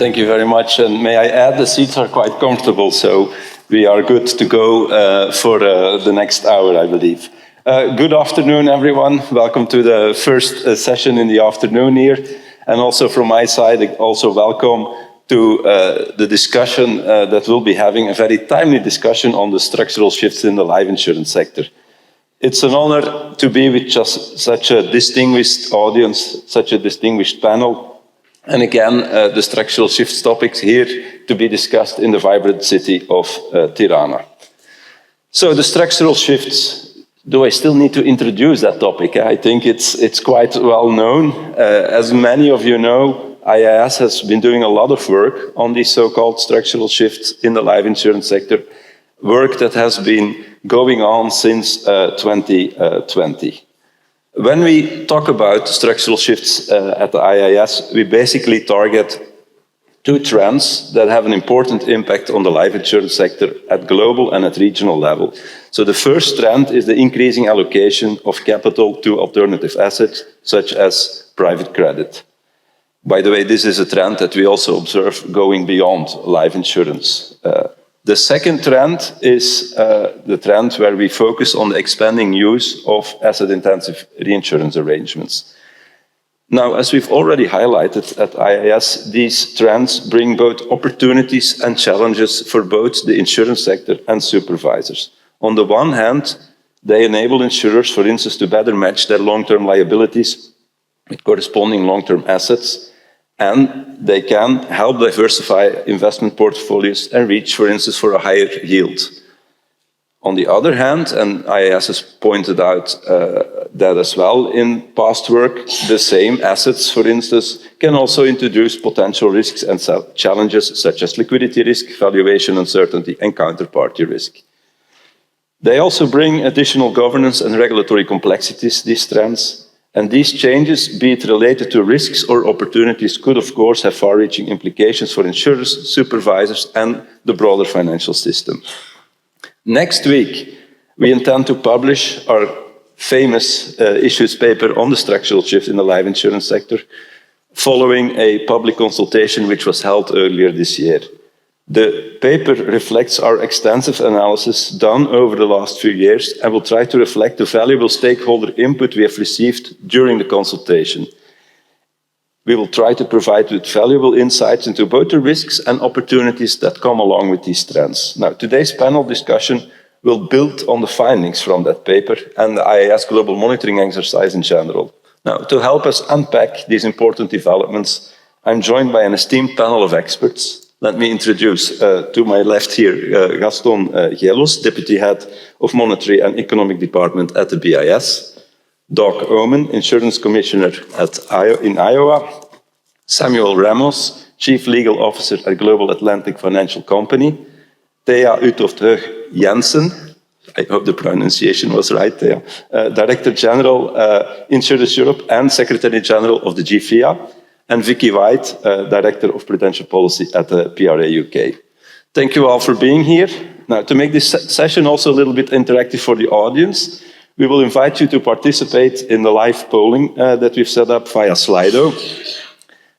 Thank you very much. And may I add, the seats are quite comfortable, so we are good to go for the next hour, I believe. Good afternoon, everyone. Welcome to the first session in the afternoon here. And also from my side, also welcome to the discussion that we'll be having, a very timely discussion on the structural shifts in the life insurance sector. It's an honor to be with just such a distinguished audience, such a distinguished panel. And again, the structural shifts topics here to be discussed in the vibrant city of Tirana. So the structural shifts, do I still need to introduce that topic? I think it's quite well known. As many of you know, IAIS has been doing a lot of work on these so-called structural shifts in the life insurance sector, work that has been going on since 2020. When we talk about structural shifts at the IAIS, we basically target two trends that have an important impact on the life insurance sector at global and at regional level. So the first trend is the increasing allocation of capital to alternative assets, such as private credit. By the way, this is a trend that we also observe going beyond life insurance. The second trend is the trend where we focus on the expanding use of asset-intensive reinsurance arrangements. Now, as we've already highlighted at IAIS, these trends bring both opportunities and challenges for both the insurance sector and supervisors. On the one hand, they enable insurers, for instance, to better match their long-term liabilities with corresponding long-term assets, and they can help diversify investment portfolios and reach, for instance, for a higher yield. On the other hand, and IAIS has pointed out that as well in past work, the same assets, for instance, can also introduce potential risks and challenges such as liquidity risk, valuation uncertainty, and counterparty risk. They also bring additional governance and regulatory complexities, these trends. And these changes, be it related to risks or opportunities, could of course have far-reaching implications for insurers, supervisors, and the broader financial system. Next week, we intend to publish our famous issues paper on the structural shift in the life insurance sector, following a public consultation which was held earlier this year. The paper reflects our extensive analysis done over the last few years and will try to reflect the valuable stakeholder input we have received during the consultation. We will try to provide with valuable insights into both the risks and opportunities that come along with these trends. Now, today's panel discussion will build on the findings from that paper and the IAIS Global Monitoring Exercise in general. Now, to help us unpack these important developments, I'm joined by an esteemed panel of experts. Let me introduce to my left here, Gaston Gielos, Deputy Head of Monetary and Economic Department at the BIS, Doug Omen, Insurance Commissioner in Iowa, Samuel Ramos, Chief Legal Officer at Global Atlantic Financial Company, Thea Utoft-Heug Jensen, I hope the pronunciation was right, Thea, Director General Insurance Europe and Secretary General of the GFIA, and Vicky White, Director of Prudential Policy at the PRA UK. Thank you all for being here. Now, to make this session also a little bit interactive for the audience, we will invite you to participate in the live polling that we've set up via Slido.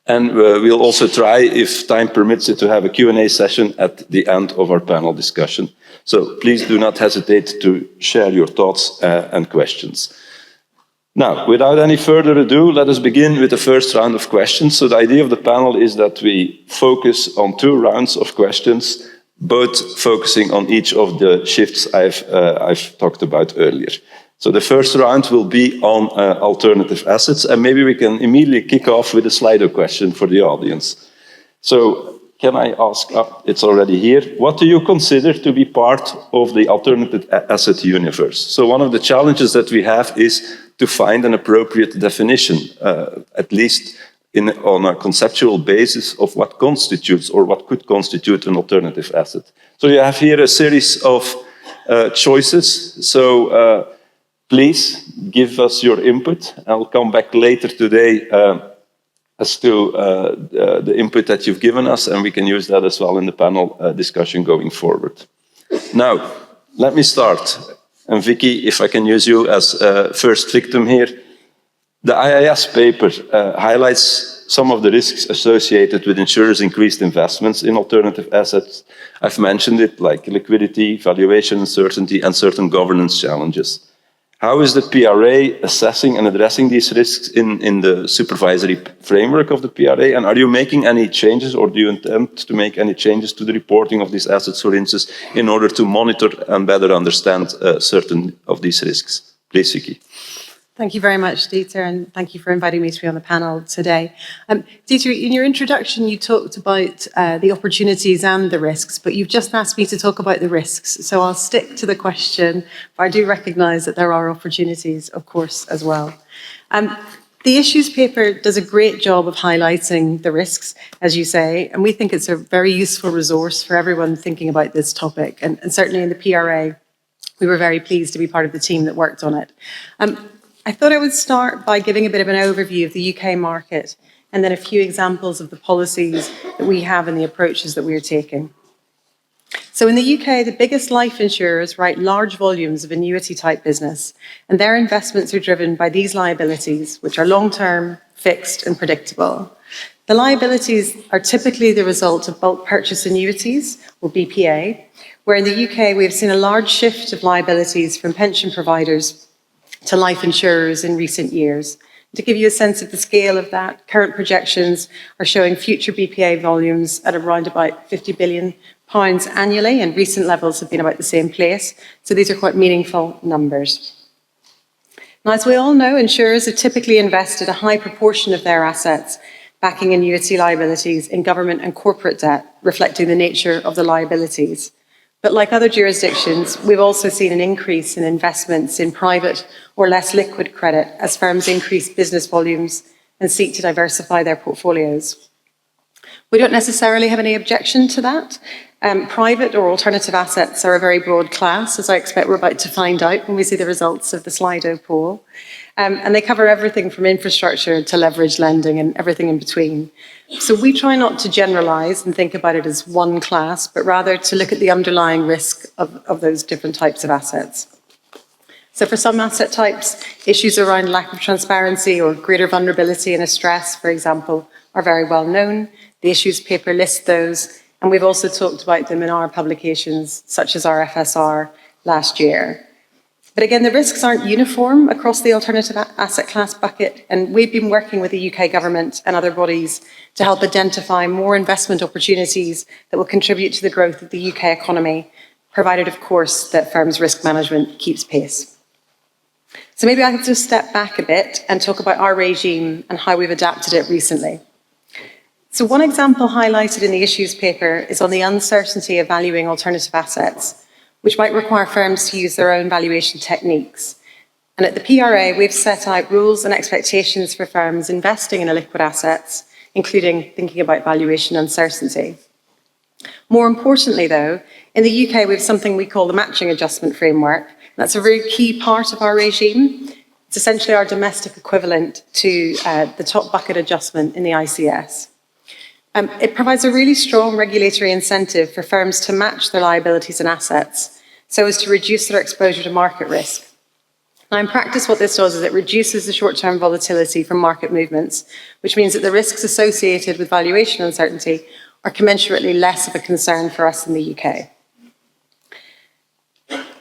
And we'll also try, if time permits it, to have a Q&A session at the end of our panel discussion. So please do not hesitate to share your thoughts and questions. Now, without any further ado, let us begin with the first round of questions. So the idea of the panel is that we focus on two rounds of questions, both focusing on each of the shifts I've talked about earlier. So the first round will be on alternative assets, and maybe we can immediately kick off with a Slido question for the audience. So can I ask, it's already here, what do you consider to be part of the alternative asset universe? So one of the challenges that we have is to find an appropriate definition, at least on a conceptual basis of what constitutes or what could constitute an alternative asset. So you have here a series of choices. So please give us your input. I'll come back later today as to the input that you've given us, and we can use that as well in the panel discussion going forward. Now, let me start. And Vicky, if I can use you as first victim here. The IAIS paper highlights some of the risks associated with insurers' increased investments in alternative assets. I've mentioned it, like liquidity, valuation uncertainty, and certain governance challenges. How is the PRA assessing and addressing these risks in the supervisory framework of the PRA? And are you making any changes, or do you intend to make any changes to the reporting of these assets, for instance, in order to monitor and better understand certain of these risks? Please, Vicky. Thank you very much, Dieter, and thank you for inviting me to be on the panel today. Dieter, in your introduction, you talked about the opportunities and the risks, but you've just asked me to talk about the risks. So I'll stick to the question, but I do recognise that there are opportunities, of course, as well. The issues paper does a great job of highlighting the risks, as you say, and we think it's a very useful resource for everyone thinking about this topic. And certainly in the PRA, we were very pleased to be part of the team that worked on it. I thought I would start by giving a bit of an overview of the UK market and then a few examples of the policies that we have and the approaches that we are taking. So in the UK, the biggest life insurers write large volumes of annuity-type business, and their investments are driven by these liabilities, which are long-term, fixed, and predictable. The liabilities are typically the result of bulk purchase annuities, or BPA, where in the UK we have seen a large shift of liabilities from pension providers to life insurers in recent years. To give you a sense of the scale of that, current projections are showing future BPA volumes at around about £50 billion annually, and recent levels have been about the same place. So these are quite meaningful numbers. Now, as we all know, insurers have typically invested a high proportion of their assets backing annuity liabilities in government and corporate debt, reflecting the nature of the liabilities. But like other jurisdictions, we've also seen an increase in investments in private or less liquid credit as firms increase business volumes and seek to diversify their portfolios. We don't necessarily have any objection to that. Private or alternative assets are a very broad class, as I expect we're about to find out when we see the results of the Slido poll. And they cover everything from infrastructure to leverage lending and everything in between. So we try not to generalize and think about it as one class, but rather to look at the underlying risk of those different types of assets. So for some asset types, issues around lack of transparency or greater vulnerability in a stress, for example, are very well known. The issues paper lists those, and we've also talked about them in our publications, such as our FSR last year. But again, the risks aren't uniform across the alternative asset class bucket, and we've been working with the UK government and other bodies to help identify more investment opportunities that will contribute to the growth of the UK economy, provided, of course, that firms' risk management keeps pace. So maybe I can just step back a bit and talk about our regime and how we've adapted it recently. So one example highlighted in the issues paper is on the uncertainty of valuing alternative assets, which might require firms to use their own valuation techniques. And at the PRA, we've set out rules and expectations for firms investing in illiquid assets, including thinking about valuation uncertainty. More importantly, though, in the UK, we have something we call the matching adjustment framework. That's a very key part of our regime. It's essentially our domestic equivalent to the top bucket adjustment in the ICS. It provides a really strong regulatory incentive for firms to match their liabilities and assets so as to reduce their exposure to market risk. Now, in practice, what this does is it reduces the short-term volatility from market movements, which means that the risks associated with valuation uncertainty are commensurately less of a concern for us in the UK.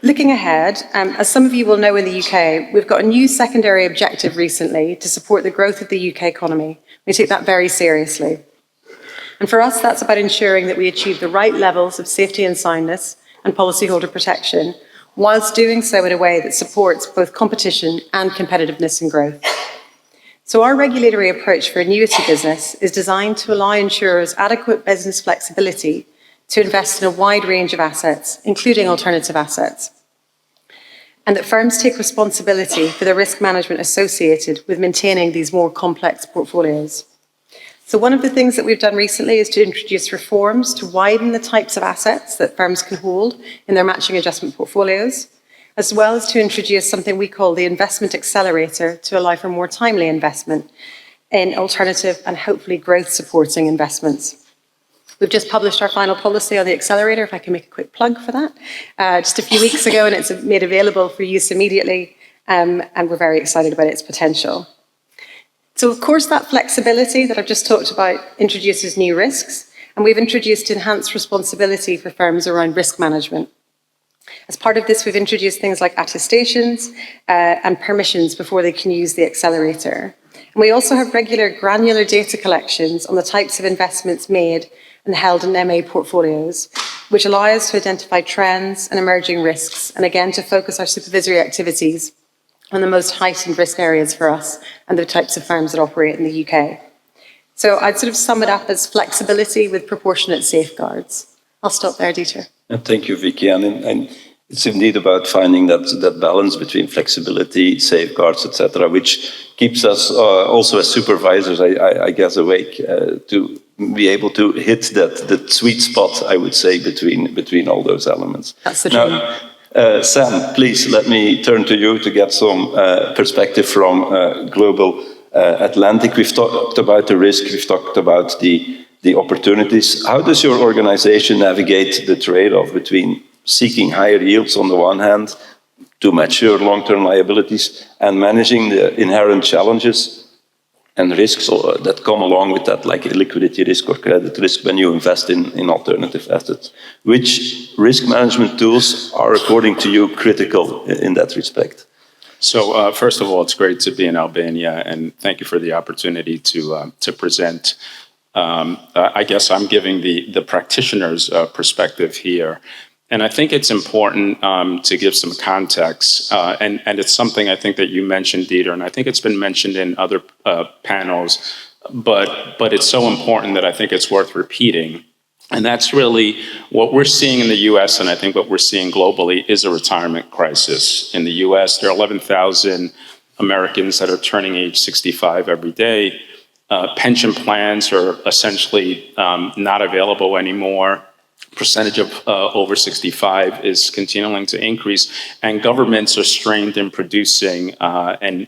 Looking ahead, as some of you will know in the UK, we've got a new secondary objective recently to support the growth of the UK economy. We take that very seriously. And for us, that's about ensuring that we achieve the right levels of safety and soundness and policyholder protection, whilst doing so in a way that supports both competition and competitiveness and growth. So our regulatory approach for annuity business is designed to allow insurers adequate business flexibility to invest in a wide range of assets, including alternative assets, and that firms take responsibility for the risk management associated with maintaining these more complex portfolios. So one of the things that we've done recently is to introduce reforms to widen the types of assets that firms can hold in their matching adjustment portfolios, as well as to introduce something we call the investment accelerator to allow for more timely investment in alternative and hopefully growth-supporting investments. We've just published our final policy on the accelerator, if I can make a quick plug for that, just a few weeks ago, and it's made available for use immediately, and we're very excited about its potential. So of course that flexibility that I've just talked about introduces new risks, and we've introduced enhanced responsibility for firms around risk management. As part of this, we've introduced things like attestations and permissions before they can use the accelerator. And we also have regular granular data collections on the types of investments made and held in MA portfolios, which allow us to identify trends and emerging risks, and again, to focus our supervisory activities on the most heightened risk areas for us and the types of firms that operate in the UK. So I'd sort of sum it up as flexibility with proportionate safeguards. I'll stop there, Dieter. Thank you, Vicky. And it's indeed about finding that balance between flexibility, safeguards, etc., which keeps us also as supervisors, I guess, awake to be able to hit that sweet spot, I would say, between all those elements. That's the dream. Now, Sam, please let me turn to you to get some perspective from Global Atlantic. We've talked about the risk, we've talked about the opportunities. How does your organization navigate the trade-off between seeking higher yields on the one hand to mature long-term liabilities and managing the inherent challenges and risks that come along with that, like liquidity risk or credit risk when you invest in alternative assets? Which risk management tools are, according to you, critical in that respect? So first of all, it's great to be in Albania, and thank you for the opportunity to present. I guess I'm giving the practitioner's perspective here. And I think it's important to give some context, and it's something I think that you mentioned, Dieter, and I think it's been mentioned in other panels, but it's so important that I think it's worth repeating. And that's really what we're seeing in the US, and I think what we're seeing globally is a retirement crisis. In the US, there are 11,000 Americans that are turning age 65 every day. Pension plans are essentially not available anymore. Percentage of over 65 is continuing to increase, and governments are strained in producing and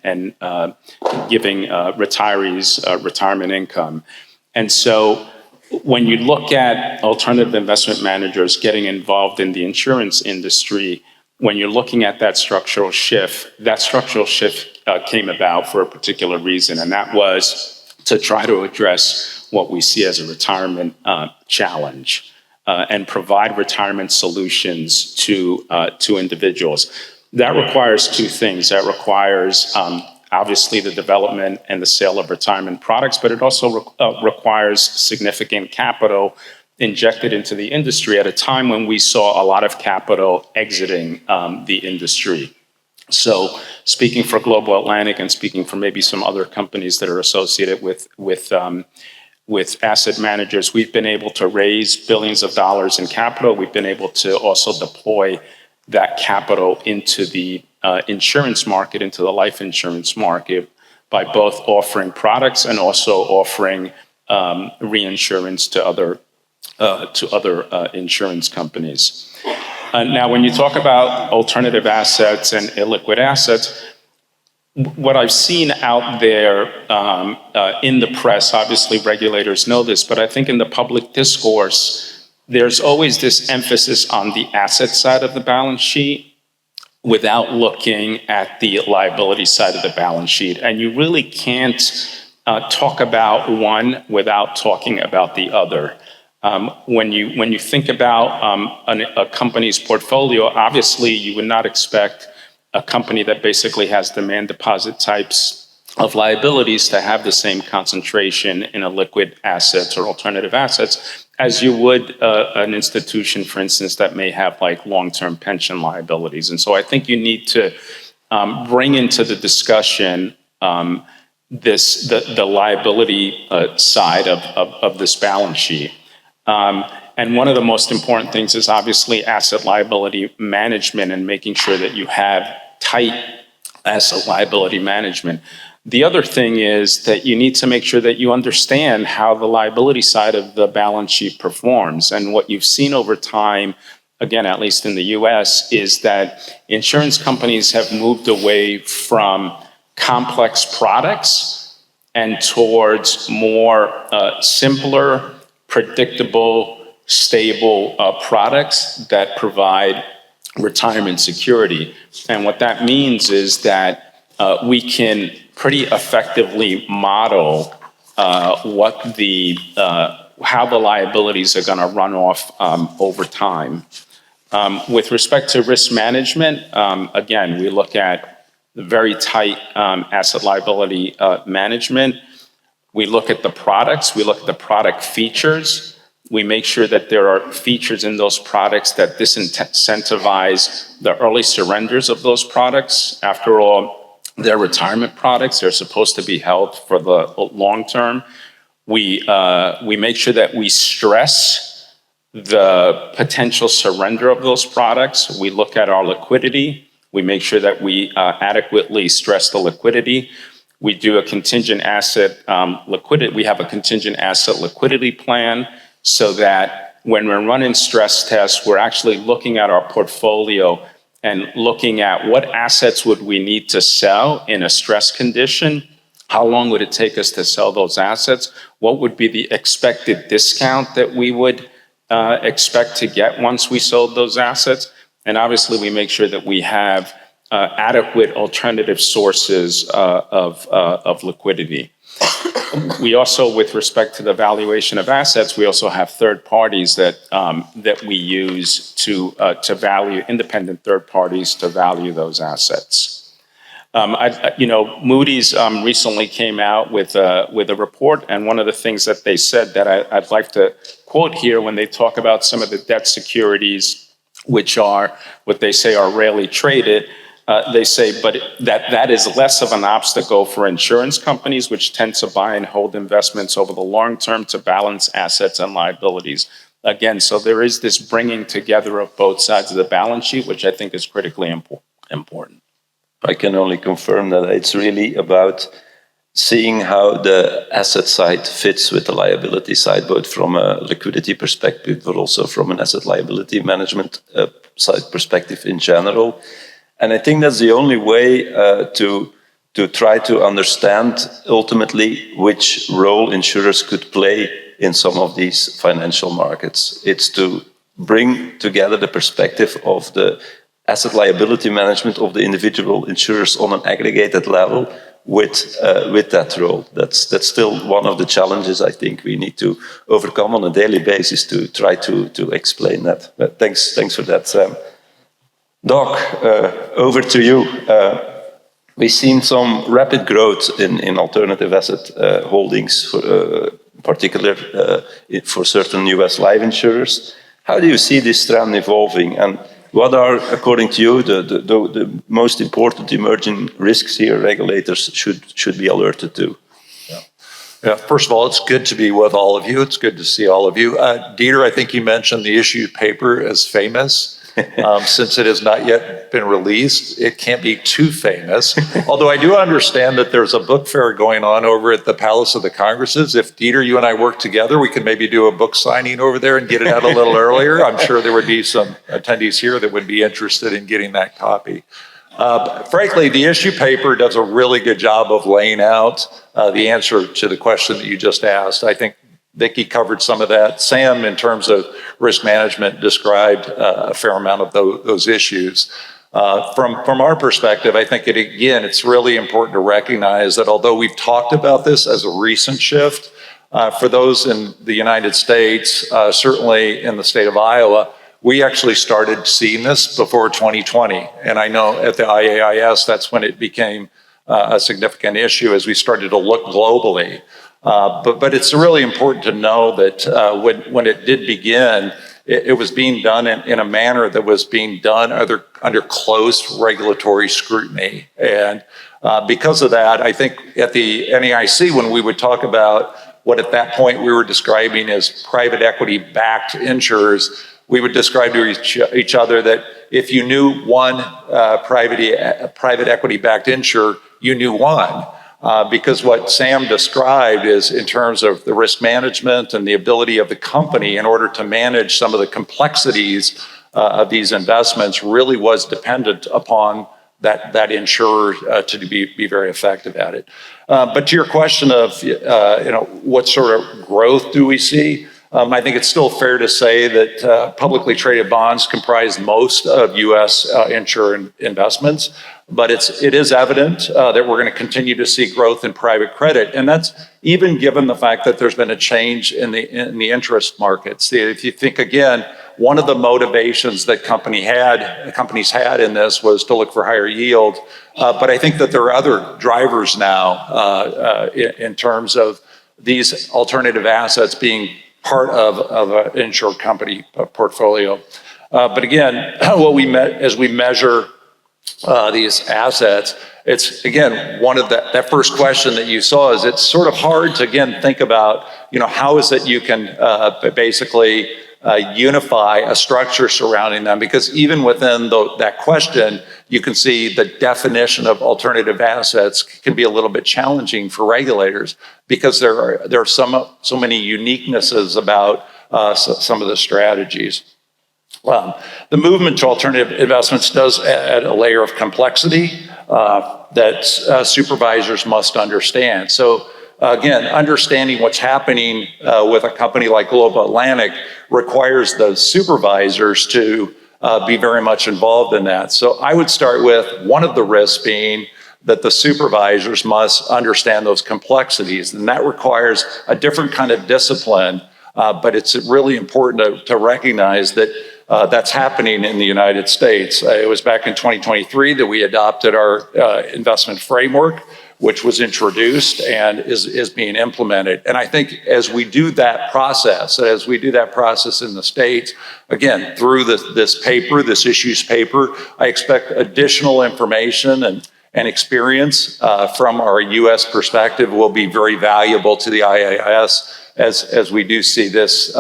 giving retirees retirement income. And so when you look at alternative investment managers getting involved in the insurance industry, when you're looking at that structural shift came about for a particular reason, and that was to try to address what we see as a retirement challenge. And provide retirement solutions to individuals. That requires two things. That requires obviously the development and the sale of retirement products, but it also requires significant capital injected into the industry at a time when we saw a lot of capital exiting the industry. So speaking for Global Atlantic and speaking for maybe some other companies that are associated with asset managers, we've been able to raise billions of dollars in capital. We've been able to also deploy that capital into the insurance market, into the life insurance market, by both offering products and also offering reinsurance to other insurance companies. Now, when you talk about alternative assets and illiquid assets, what I've seen out there in the press, obviously regulators know this, but I think in the public discourse, there's always this emphasis on the asset side of the balance sheet without looking at the liability side of the balance sheet. And you really can't talk about one without talking about the other. When you think about a company's portfolio, obviously you would not expect a company that basically has demand deposit types of liabilities to have the same concentration in a liquid assets or alternative assets as you would an institution, for instance, that may have like long-term pension liabilities. And so I think you need to bring into the discussion the liability side of this balance sheet. And one of the most important things is obviously asset liability management and making sure that you have tight asset liability management. The other thing is that you need to make sure that you understand how the liability side of the balance sheet performs. And what you've seen over time, again, at least in the US, is that insurance companies have moved away from complex products and towards more simpler, predictable, stable products that provide retirement security. And what that means is that we can pretty effectively model how the liabilities are going to run off over time. With respect to risk management, again, we look at very tight asset liability management. We look at the products, we look at the product features. We make sure that there are features in those products that disincentivize the early surrenders of those products. After all, they're retirement products. They're supposed to be held for the long term. We make sure that we stress the potential surrender of those products. We look at our liquidity. We make sure that we adequately stress the liquidity. We do a contingent asset liquidity. We have a contingent asset liquidity plan so that when we're running stress tests, we're actually looking at our portfolio and looking at what assets would we need to sell in a stress condition. How long would it take us to sell those assets? What would be the expected discount that we would expect to get once we sold those assets? And obviously, we make sure that we have adequate alternative sources of liquidity. We also, with respect to the valuation of assets, we also have third parties that we use to value, independent third parties to value those assets. Moody's recently came out with a report, and one of the things that they said that I'd like to quote here when they talk about some of the debt securities, which are what they say are rarely traded, they say, but that is less of an obstacle for insurance companies, which tend to buy and hold investments over the long term to balance assets and liabilities. Again, so there is this bringing together of both sides of the balance sheet, which I think is critically important. I can only confirm that it's really about seeing how the asset side fits with the liability side, both from a liquidity perspective, but also from an asset liability management side perspective in general. And I think that's the only way to try to understand ultimately which role insurers could play in some of these financial markets. It's to bring together the perspective of the asset liability management of the individual insurers on an aggregated level with that role. That's still one of the challenges I think we need to overcome on a daily basis to try to explain that. But thanks for that, Sam. Doc, over to you. We've seen some rapid growth in alternative asset holdings, particularly for certain US life insurers. How do you see this trend evolving, and what are, according to you, the most important emerging risks here regulators should be alerted to? Yeah, first of all, it's good to be with all of you. It's good to see all of you. Dieter, I think you mentioned the issued paper is famous. Since it has not yet been released, it can't be too famous. Although I do understand that there's a book fair going on over at the Palace of the Congresses. If Dieter, you and I work together, we could maybe do a book signing over there and get it out a little earlier. I'm sure there would be some attendees here that would be interested in getting that copy. Frankly, the issue paper does a really good job of laying out the answer to the question that you just asked. I think Vicki covered some of that. Sam, in terms of risk management, described a fair amount of those issues. From our perspective, I think, it's really important to recognize that although we've talked about this as a recent shift, for those in the United States, certainly in the state of Iowa, we actually started seeing this before 2020. And I know at the IAIS, that's when it became a significant issue as we started to look globally. But it's really important to know that when it did begin, it was being done in a manner that was being done under close regulatory scrutiny. And because of that, I think at the NAIC, when we would talk about what at that point we were describing as private equity-backed insurers, we would describe to each other that if you knew one private equity-backed insurer, you knew one. Because what Sam described is in terms of the risk management and the ability of the company in order to manage some of the complexities of these investments really was dependent upon that insurer to be very effective at it. But to your question of what sort of growth do we see? I think it's still fair to say that publicly traded bonds comprise most of U.S. insured investments, but it is evident that we're going to continue to see growth in private credit, and that's even given the fact that there's been a change in the interest markets. If you think again, one of the motivations that companies had in this was to look for higher yield, but I think that there are other drivers now in terms of these alternative assets being part of an insured company portfolio. But again, as we measure these assets, it's again one of that first question that you saw is it's sort of hard to again think about how is it you can basically unify a structure surrounding them, because even within that question you can see the definition of alternative assets can be a little bit challenging for regulators because there are so many uniquenesses about some of the strategies. The movement to alternative investments does add a layer of complexity that supervisors must understand. So again, understanding what's happening with a company like Global Atlantic requires the supervisors to be very much involved in that. So I would start with one of the risks being that the supervisors must understand those complexities, and that requires a different kind of discipline, but it's really important to recognize that that's happening in the United States. It was back in 2023 that we adopted our investment framework, which was introduced and is being implemented. And I think as we do that process in the States, again, through this issues paper, I expect additional information and experience from our U.S. perspective will be very valuable to the IAIS as we do see this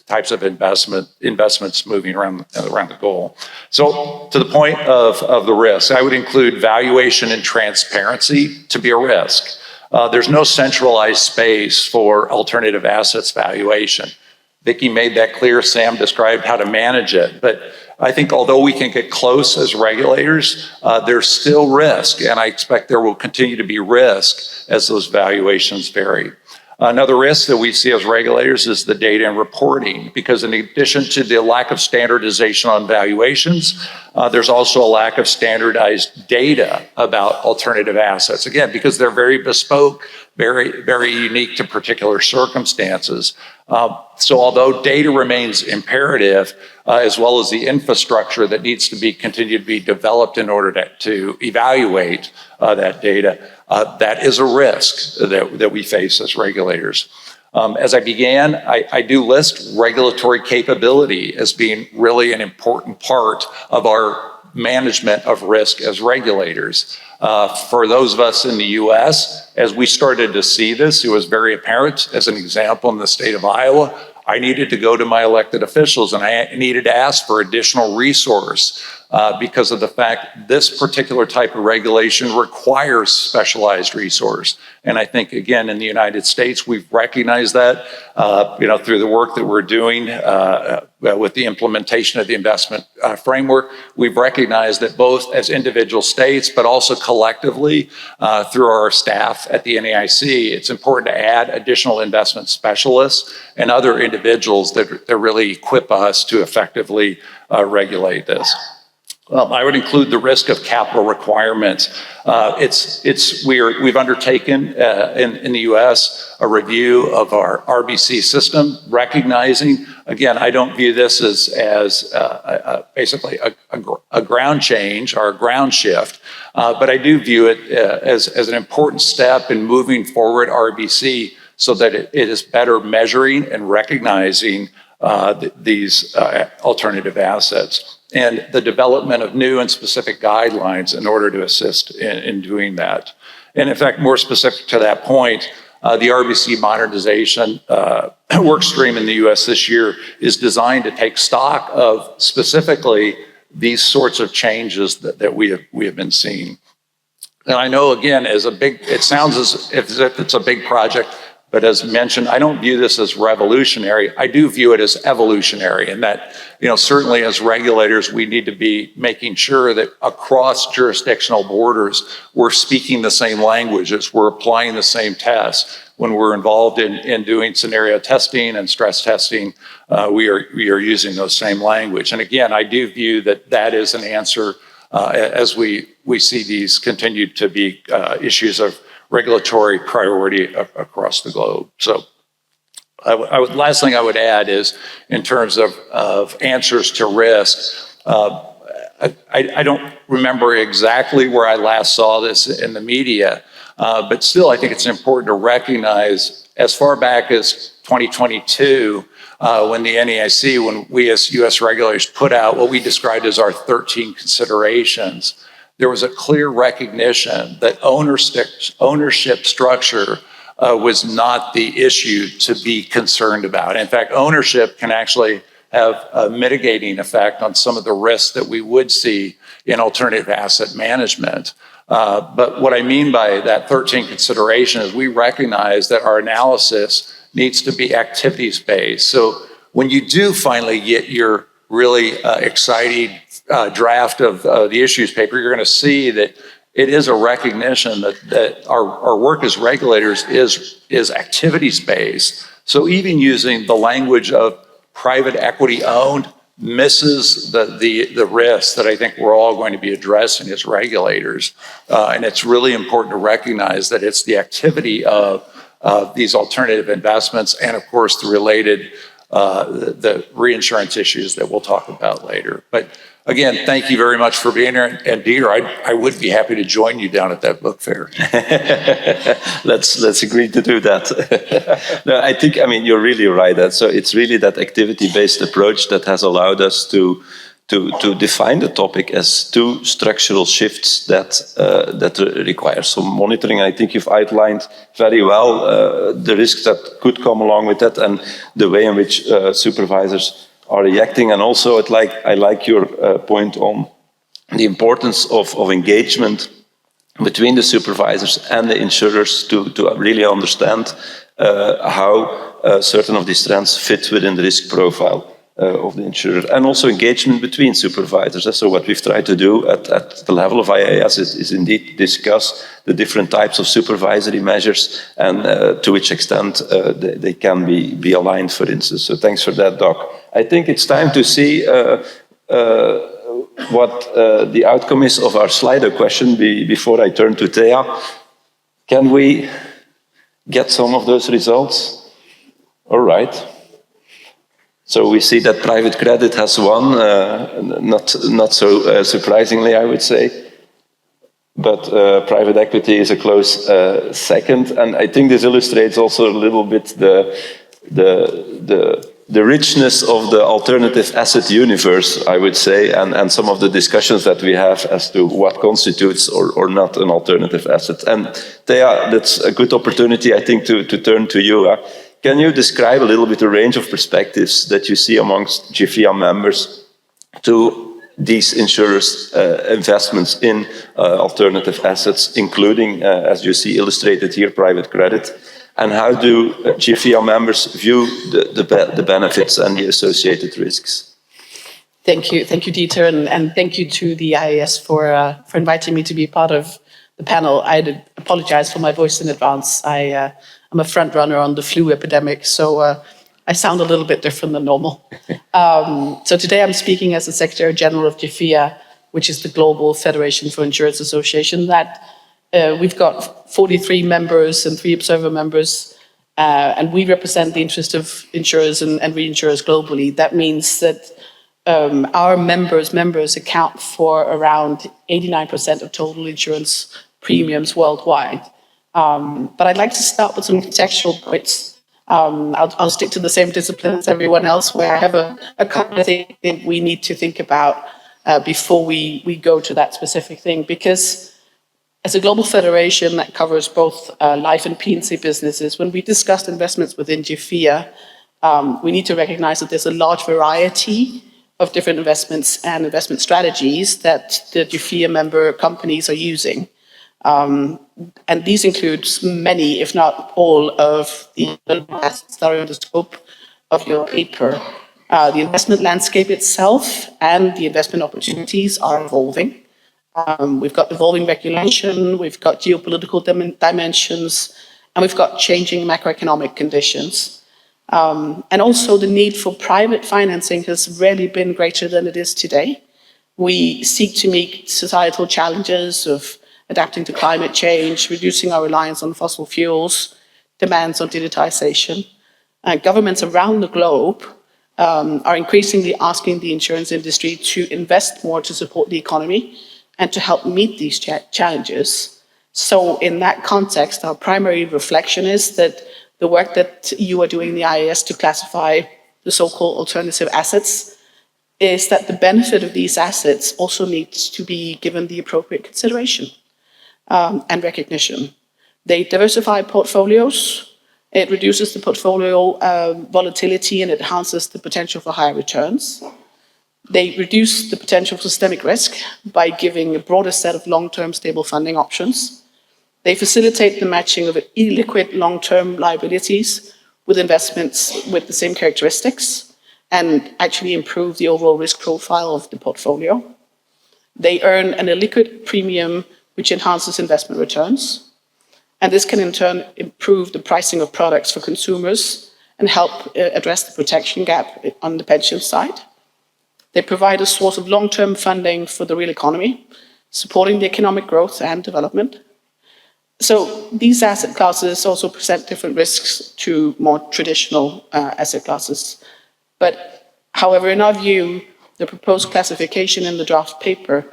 types of investments moving around the goal. So to the point of the risk, I would include valuation and transparency to be a risk. There's no centralized space for alternative assets valuation. Vicki made that clear. Sam described how to manage it. But I think although we can get close as regulators, there's still risk, and I expect there will continue to be risk as those valuations vary. Another risk that we see as regulators is the data and reporting, because in addition to the lack of standardization on valuations, there's also a lack of standardized data about alternative assets. Again, because they're very bespoke, very, very unique to particular circumstances. So although data remains imperative, as well as the infrastructure that needs to continue to be developed in order to evaluate that data, that is a risk that we face as regulators. As I began, I do list regulatory capability as being really an important part of our management of risk as regulators. For those of us in the US, as we started to see this, it was very apparent. As an example, in the state of Iowa, I needed to go to my elected officials and I needed to ask for additional resource because of the fact this particular type of regulation requires specialized resource. And I think, again, in the United States, we've recognized that, through the work that we're doing with the implementation of the investment framework. We've recognized that both as individual states, but also collectively through our staff at the NAIC, it's important to add additional investment specialists and other individuals that really equip us to effectively regulate this. I would include the risk of capital requirements. We've undertaken in the U.S. a review of our RBC system, recognizing, again, I don't view this as basically a ground change or a ground shift, but I do view it as an important step in moving forward RBC so that it is better measuring and recognizing these alternative assets, and the development of new and specific guidelines in order to assist in doing that. And in fact, more specific to that point, the RBC modernization work stream in the US this year is designed to take stock of specifically these sorts of changes that we have been seeing. And I know, again, it sounds as if it's a big project, but as mentioned, I don't view this as revolutionary. I do view it as evolutionary, and that, certainly as regulators, we need to be making sure that across jurisdictional borders, we're speaking the same languages, we're applying the same tests, when we're involved in doing scenario testing and stress testing, we are using those same language. And again, I do view that is an answer as we see these continue to be issues of regulatory priority across the globe. So last thing I would add is in terms of answers to risk, I don't remember exactly where I last saw this in the media, but still I think it's important to recognize as far back as 2022, when the NAIC, when we as US regulators put out what we described as our 13 considerations, there was a clear recognition that ownership structure was not the issue to be concerned about. In fact, ownership can actually have a mitigating effect on some of the risks that we would see in alternative asset management. But what I mean by that 13 consideration is we recognize that our analysis needs to be activities-based. So when you do finally get your really exciting draft of the issues paper, you're going to see that it is a recognition that our work as regulators is activities-based. So even using the language of private equity owned misses the risks that I think we're all going to be addressing as regulators. And it's really important to recognize that it's the activity of these alternative investments and of course the related the reinsurance issues that we'll talk about later. But again, thank you very much for being here. And Dieter, I would be happy to join you down at that book fair. Let's agree to do that. No, I think, I mean, you're really right. So it's really that activity-based approach that has allowed us to define the topic as two structural shifts that require some monitoring. I think you've outlined very well the risks that could come along with that and the way in which supervisors are reacting. And also, I like your point on the importance of engagement between the supervisors and the insurers to really understand how certain of these trends fit within the risk profile of the insurer, and also engagement between supervisors. So what we've tried to do at the level of IAIS is indeed discuss the different types of supervisory measures and to which extent they can be aligned, for instance. So thanks for that, Doc. I think it's time to see what the outcome is of our Slido question before I turn to Thea. Can we get some of those results? All right. So we see that private credit has won, not so surprisingly, I would say. But private equity is a close second. And I think this illustrates also a little bit the richness of the alternative asset universe, I would say, and some of the discussions that we have as to what constitutes or not an alternative asset. And Thea, that's a good opportunity, I think, to turn to you. Can you describe a little bit the range of perspectives that you see amongst GFIA members to these insurers' investments in alternative assets, including, as you see illustrated here, private credit? And how do GFIA members view the benefits and the associated risks? Thank you, Dieter, and thank you to the IAIS for inviting me to be part of the panel. I apologize for my voice in advance. I'm a front runner on the flu epidemic, so I sound a little bit different than normal. So today I'm speaking as the Secretary General of GFIA, which is the Global Federation for Insurance Association. That we've got 43 members and 3 observer members, and we represent the interest of insurers and reinsurers globally. That means that our members account for around 89% of total insurance premiums worldwide. But I'd like to start with some contextual points. I'll stick to the same discipline as everyone else, where I have a couple of things that we need to think about before we go to that specific thing. Because as a global federation that covers both life and P&C businesses, when we discussed investments within GFIA, we need to recognize that there's a large variety of different investments and investment strategies that the GFIA member companies are using. And these include many, if not all, of the assets that are in the scope of your paper. The investment landscape itself and the investment opportunities are evolving. We've got evolving regulation, we've got geopolitical dimensions, and we've got changing macroeconomic conditions. And also the need for private financing has rarely been greater than it is today. We seek to meet societal challenges of adapting to climate change, reducing our reliance on fossil fuels, demands on digitization. Governments around the globe are increasingly asking the insurance industry to invest more to support the economy and to help meet these challenges. So in that context, our primary reflection is that the work that you are doing in the IAIS to classify the so-called alternative assets is that the benefit of these assets also needs to be given the appropriate consideration and recognition. They diversify portfolios, it reduces the portfolio volatility and it enhances the potential for higher returns. They reduce the potential for systemic risk by giving a broader set of long-term stable funding options. They facilitate the matching of illiquid long-term liabilities with investments with the same characteristics and actually improve the overall risk profile of the portfolio. They earn an illiquid premium which enhances investment returns. And this can in turn improve the pricing of products for consumers and help address the protection gap on the pension side. They provide a source of long-term funding for the real economy, supporting the economic growth and development. So these asset classes also present different risks to more traditional asset classes. But however, in our view, the proposed classification in the draft paper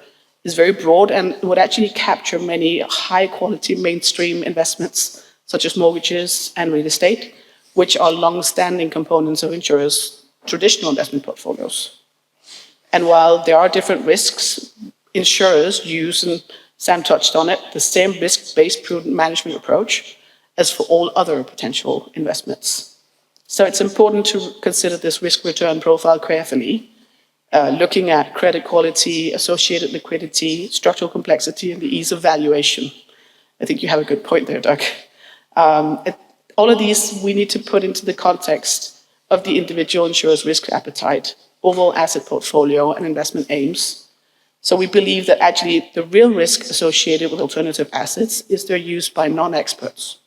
is very broad and would actually capture many high-quality mainstream investments, such as mortgages and real estate, which are long-standing components of insurers' traditional investment portfolios. And while there are different risks, insurers use, and Sam touched on it, the same risk-based prudent management approach as for all other potential investments. So it's important to consider this risk-return profile carefully, looking at credit quality, associated liquidity, structural complexity, and the ease of valuation. I think you have a good point there, Doug. All of these we need to put into the context of the individual insurer's risk appetite, overall asset portfolio, and investment aims. So we believe that actually the real risk associated with alternative assets is their use by non-experts.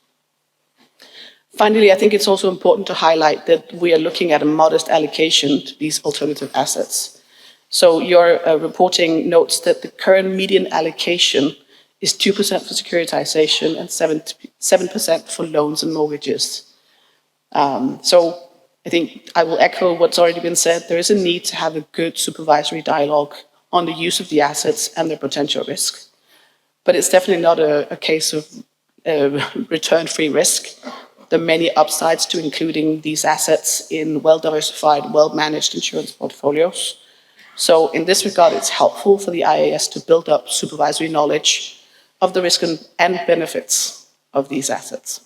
Finally, I think it's also important to highlight that we are looking at a modest allocation to these alternative assets. So your reporting notes that the current median allocation is 2% for securitization and 7% for loans and mortgages. So I think I will echo what's already been said. There is a need to have a good supervisory dialogue on the use of the assets and their potential risk. But it's definitely not a case of return-free risk. There are many upsides to including these assets in well-diversified, well-managed insurance portfolios. So in this regard, it's helpful for the IAIS to build up supervisory knowledge of the risk and benefits of these assets.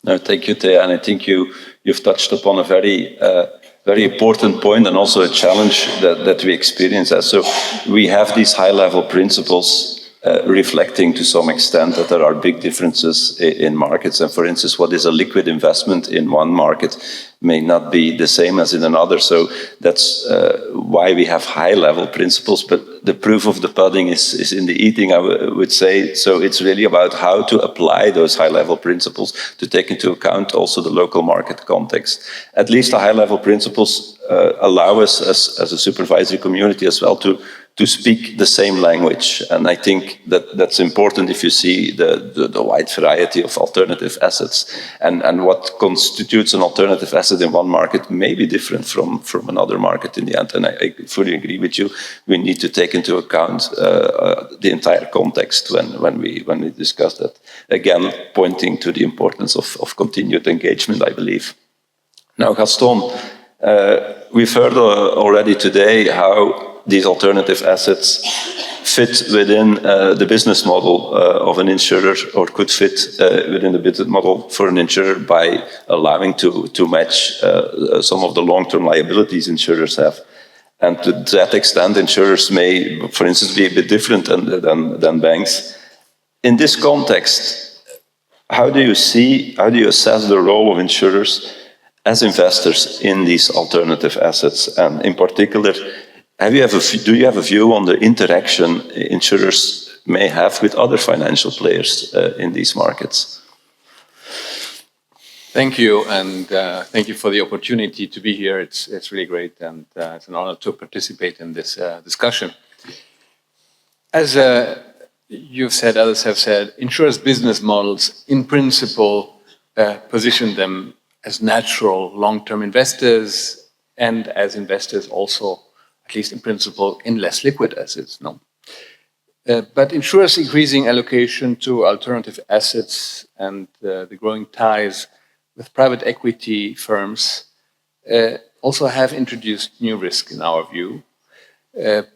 No, thank you, Thea. And I think you've touched upon a very important point and also a challenge that we experience. So we have these high-level principles reflecting to some extent that there are big differences in markets. And for instance, what is a liquid investment in one market may not be the same as in another. So that's why we have high-level principles. But the proof of the pudding is in the eating, I would say. So it's really about how to apply those high-level principles to take into account also the local market context. At least the high-level principles allow us as a supervisory community as well to speak the same language. And I think that's important if you see the wide variety of alternative assets. And what constitutes an alternative asset in one market may be different from another market in the end. And I fully agree with you. We need to take into account the entire context when we discuss that. Again, pointing to the importance of continued engagement, I believe. Now, Gaston, we've heard already today how these alternative assets fit within the business model of an insurer, or could fit within the business model for an insurer by allowing to match some of the long-term liabilities insurers have. And to that extent, insurers may, for instance, be a bit different than banks. In this context, how do you assess the role of insurers as investors in these alternative assets? And in particular, do you have a view on the interaction insurers may have with other financial players in these markets? Thank you, and thank you for the opportunity to be here. It's really great, and it's an honor to participate in this discussion. As you've said, others have said, insurance business models, in principle, position them as natural long-term investors, and as investors also, at least in principle, in less liquid assets. No. But insurers' increasing allocation to alternative assets and the growing ties with private equity firms also have introduced new risk in our view,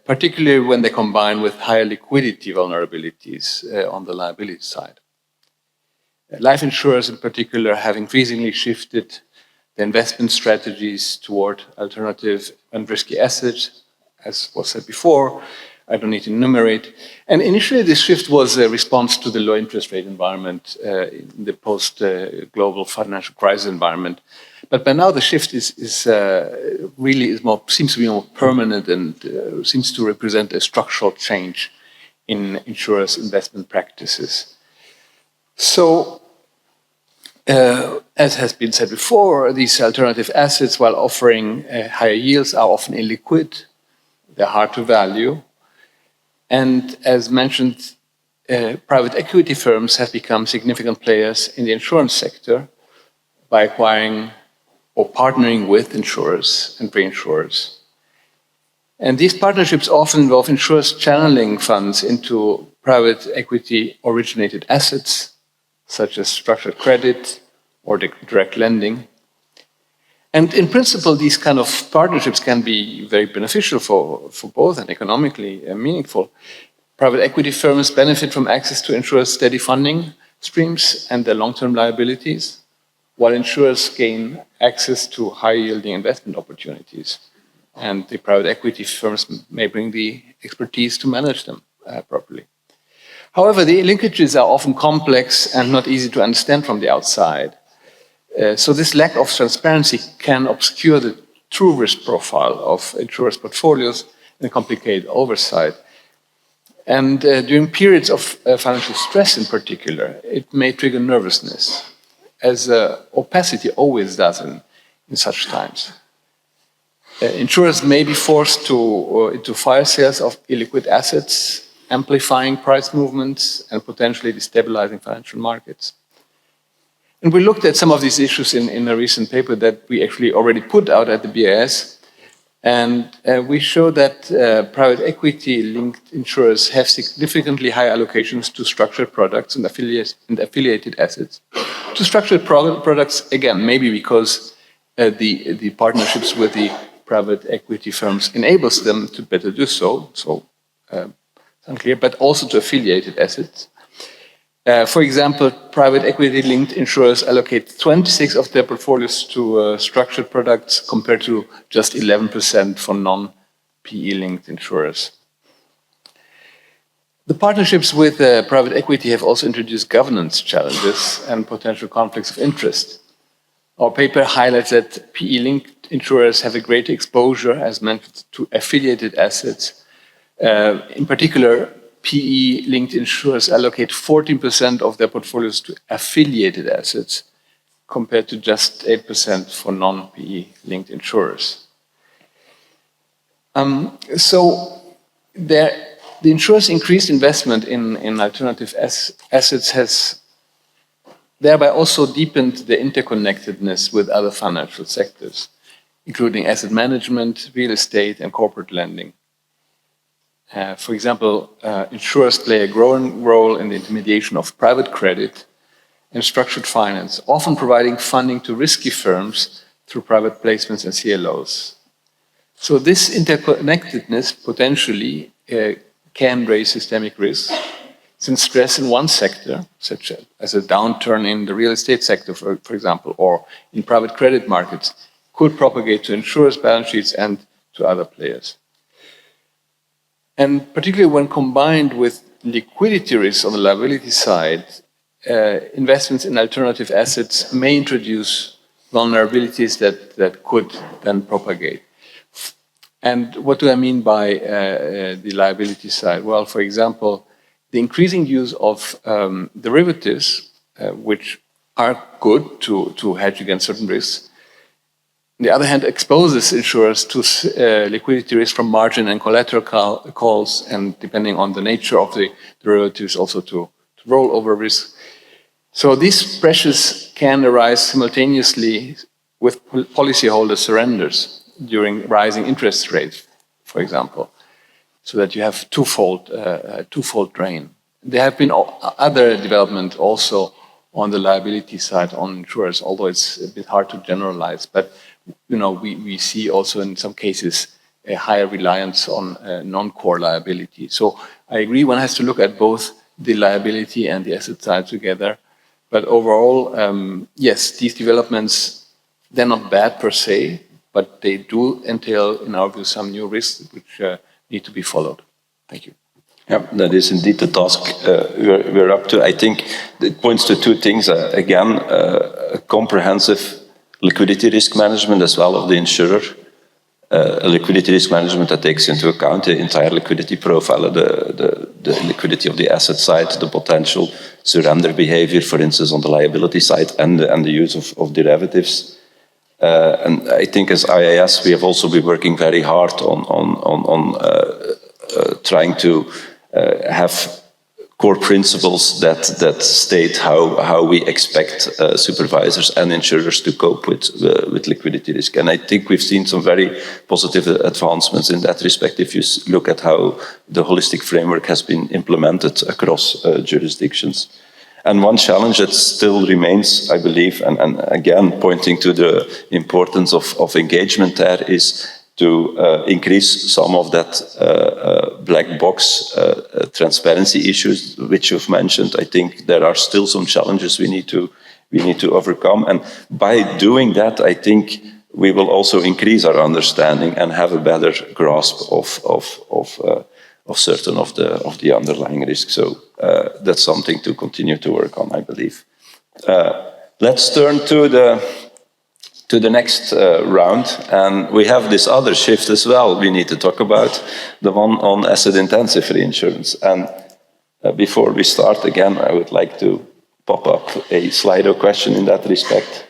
particularly when they combine with higher liquidity vulnerabilities on the liability side. Life insurers in particular have increasingly shifted their investment strategies toward alternative and risky assets, as was said before. I don't need to enumerate. And initially, this shift was a response to the low interest rate environment in the post-global financial crisis environment. But by now, the shift seems to be more permanent and seems to represent a structural change in insurers' investment practices. So, as has been said before, these alternative assets, while offering higher yields, are often illiquid. They're hard to value. And as mentioned, private equity firms have become significant players in the insurance sector by acquiring or partnering with insurers and reinsurers. And these partnerships often involve insurers channeling funds into private equity originated assets, such as structured credit or direct lending. And in principle, these kind of partnerships can be very beneficial for both and economically meaningful. Private equity firms benefit from access to insurers' steady funding streams and their long-term liabilities, while insurers gain access to high-yielding investment opportunities. And the private equity firms may bring the expertise to manage them properly. However, the linkages are often complex and not easy to understand from the outside. So this lack of transparency can obscure the true risk profile of insurers' portfolios and complicate oversight. And during periods of financial stress in particular, it may trigger nervousness, as opacity always does in such times. Insurers may be forced into fire sales of illiquid assets, amplifying price movements and potentially destabilizing financial markets. And we looked at some of these issues in a recent paper that we actually already put out at the IAIS. And we show that private equity-linked insurers have significantly higher allocations to structured products and affiliated assets. To structured products, again, maybe because the partnerships with the private equity firms enables them to better do so, it's unclear, but also to affiliated assets. For example, private equity-linked insurers allocate 26% of their portfolios to structured products compared to just 11% for non-PE-linked insurers. The partnerships with private equity have also introduced governance challenges and potential conflicts of interest. Our paper highlights that PE-linked insurers have a greater exposure, as mentioned, to affiliated assets. In particular, PE-linked insurers allocate 14% of their portfolios to affiliated assets, compared to just 8% for non-PE-linked insurers. The insurers' increased investment in alternative assets has thereby also deepened the interconnectedness with other financial sectors, including asset management, real estate, and corporate lending. For example, insurers play a growing role in the intermediation of private credit and structured finance, often providing funding to risky firms through private placements and CLOs. So this interconnectedness potentially can raise systemic risk, since stress in one sector, such as a downturn in the real estate sector, for example, or in private credit markets, could propagate to insurers' balance sheets and to other players. And particularly when combined with liquidity risks on the liability side, investments in alternative assets may introduce vulnerabilities that could then propagate. And what do I mean by the liability side? Well, for example, the increasing use of derivatives, which are good to hedge against certain risks. On the other hand, exposes insurers to liquidity risk from margin and collateral calls, and depending on the nature of the derivatives, also to rollover risk. So these pressures can arise simultaneously with policyholder surrenders during rising interest rates, for example, so that you have twofold drain. There have been other development also on the liability side on insurers, although it's a bit hard to generalize. But we see also in some cases a higher reliance on non-core liability. So I agree, one has to look at both the liability and the asset side together. But overall, yes, these developments, they're not bad per se, but they do entail, in our view, some new risks which need to be followed. Thank you. Yeah, that is indeed the task we're up to. I think it points to two things. Again, a comprehensive liquidity risk management as well of the insurer. A liquidity risk management that takes into account the entire liquidity profile, the liquidity of the asset side, the potential surrender behavior, for instance, on the liability side, and the use of derivatives. And I think as IAIS, we have also been working very hard on trying to have core principles that state how we expect supervisors and insurers to cope with liquidity risk. And I think we've seen some very positive advancements in that respect if you look at how the holistic framework has been implemented across jurisdictions. And one challenge that still remains, I believe, and again pointing to the importance of engagement there, is to increase some of that black box transparency issues which you've mentioned. I think there are still some challenges we need to overcome, and by doing that, I think we will also increase our understanding and have a better grasp of certain of the underlying risks. So that's something to continue to work on, I believe. Let's turn to the next round, and we have this other shift as well we need to talk about, the one on asset-intensive reinsurance. And before we start, again, I would like to pop up a Slido question in that respect.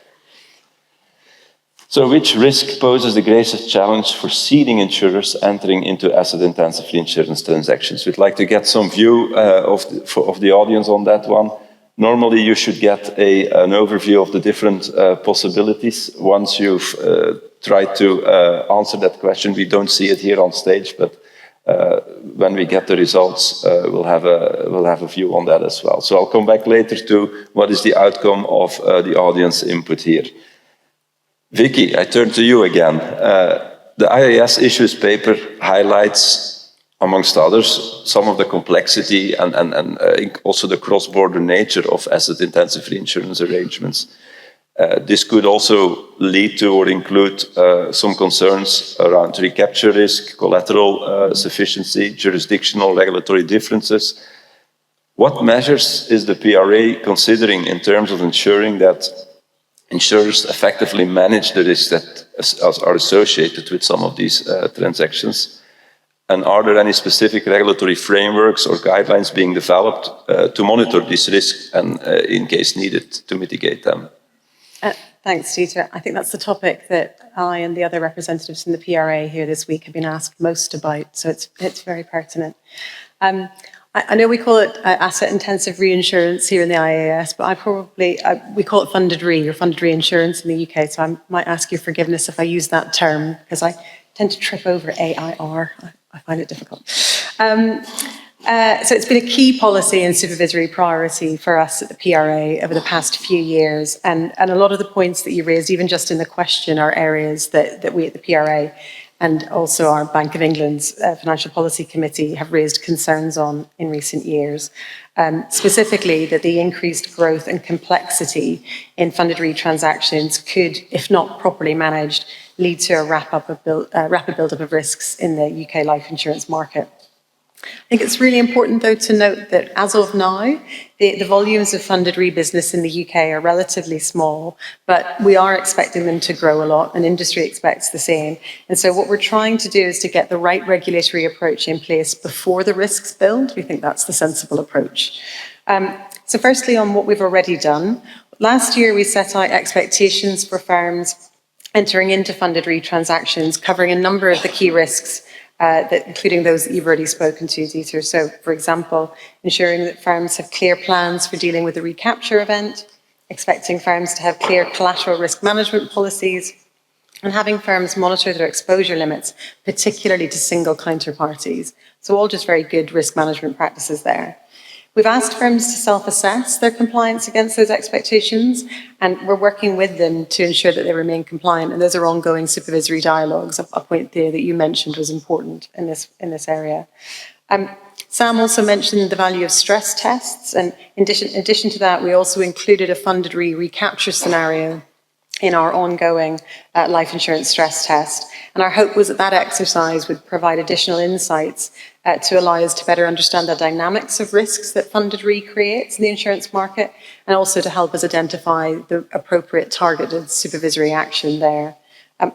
So which risk poses the greatest challenge for seeding insurers entering into asset-intensive reinsurance transactions? We'd like to get some view of the audience on that one. Normally, you should get an overview of the different possibilities once you've tried to answer that question. We don't see it here on stage, but when we get the results, we'll have a view on that as well. So I'll come back later to what is the outcome of the audience input here. Vicky, I turn to you again. The IAIS issues paper highlights, amongst others, some of the complexity and also the cross-border nature of asset-intensive reinsurance arrangements. This could also lead to or include some concerns around recapture risk, collateral sufficiency, jurisdictional regulatory differences. What measures is the PRA considering in terms of ensuring that insurers effectively manage the risks that are associated with some of these transactions? And are there any specific regulatory frameworks or guidelines being developed to monitor these risks and, in case needed, to mitigate them? Thanks, Dieter. I think that's the topic that I and the other representatives from the PRA here this week have been asked most about, so it's very pertinent. I know we call it asset-intensive reinsurance here in the IAIS, but we call it funded re or funded reinsurance in the UK, so I might ask your forgiveness if I use that term, because I tend to trip over AIR. I find it difficult. So it's been a key policy and supervisory priority for us at the PRA over the past few years, and a lot of the points that you raised, even just in the question, are areas that we at the PRA and also our Bank of England's Financial Policy Committee have raised concerns on in recent years. Specifically, that the increased growth and complexity in funded re transactions could, if not properly managed, lead to a rapid build-up of risks in the UK life insurance market. I think it's really important, though, to note that as of now, the volumes of funded re business in the UK are relatively small, but we are expecting them to grow a lot, and industry expects the same. And so what we're trying to do is to get the right regulatory approach in place before the risks build. We think that's the sensible approach. So firstly, on what we've already done, Last year, we set out expectations for firms entering into funded re transactions, covering a number of the key risks, including those that you've already spoken to, Dieter. So, for example, ensuring that firms have clear plans for dealing with a recapture event, expecting firms to have clear collateral risk management policies, and having firms monitor their exposure limits, particularly to single counterparties. So all just very good risk management practices there. We've asked firms to self-assess their compliance against those expectations, and we're working with them to ensure that they remain compliant, and those are ongoing supervisory dialogues. A point there that you mentioned was important in this area. Sam also mentioned the value of stress tests, and in addition to that, we also included a funded recapture scenario in our ongoing life insurance stress test. And our hope was that that exercise would provide additional insights to allow us to better understand the dynamics of risks that funded re creates in the insurance market, and also to help us identify the appropriate targeted supervisory action there.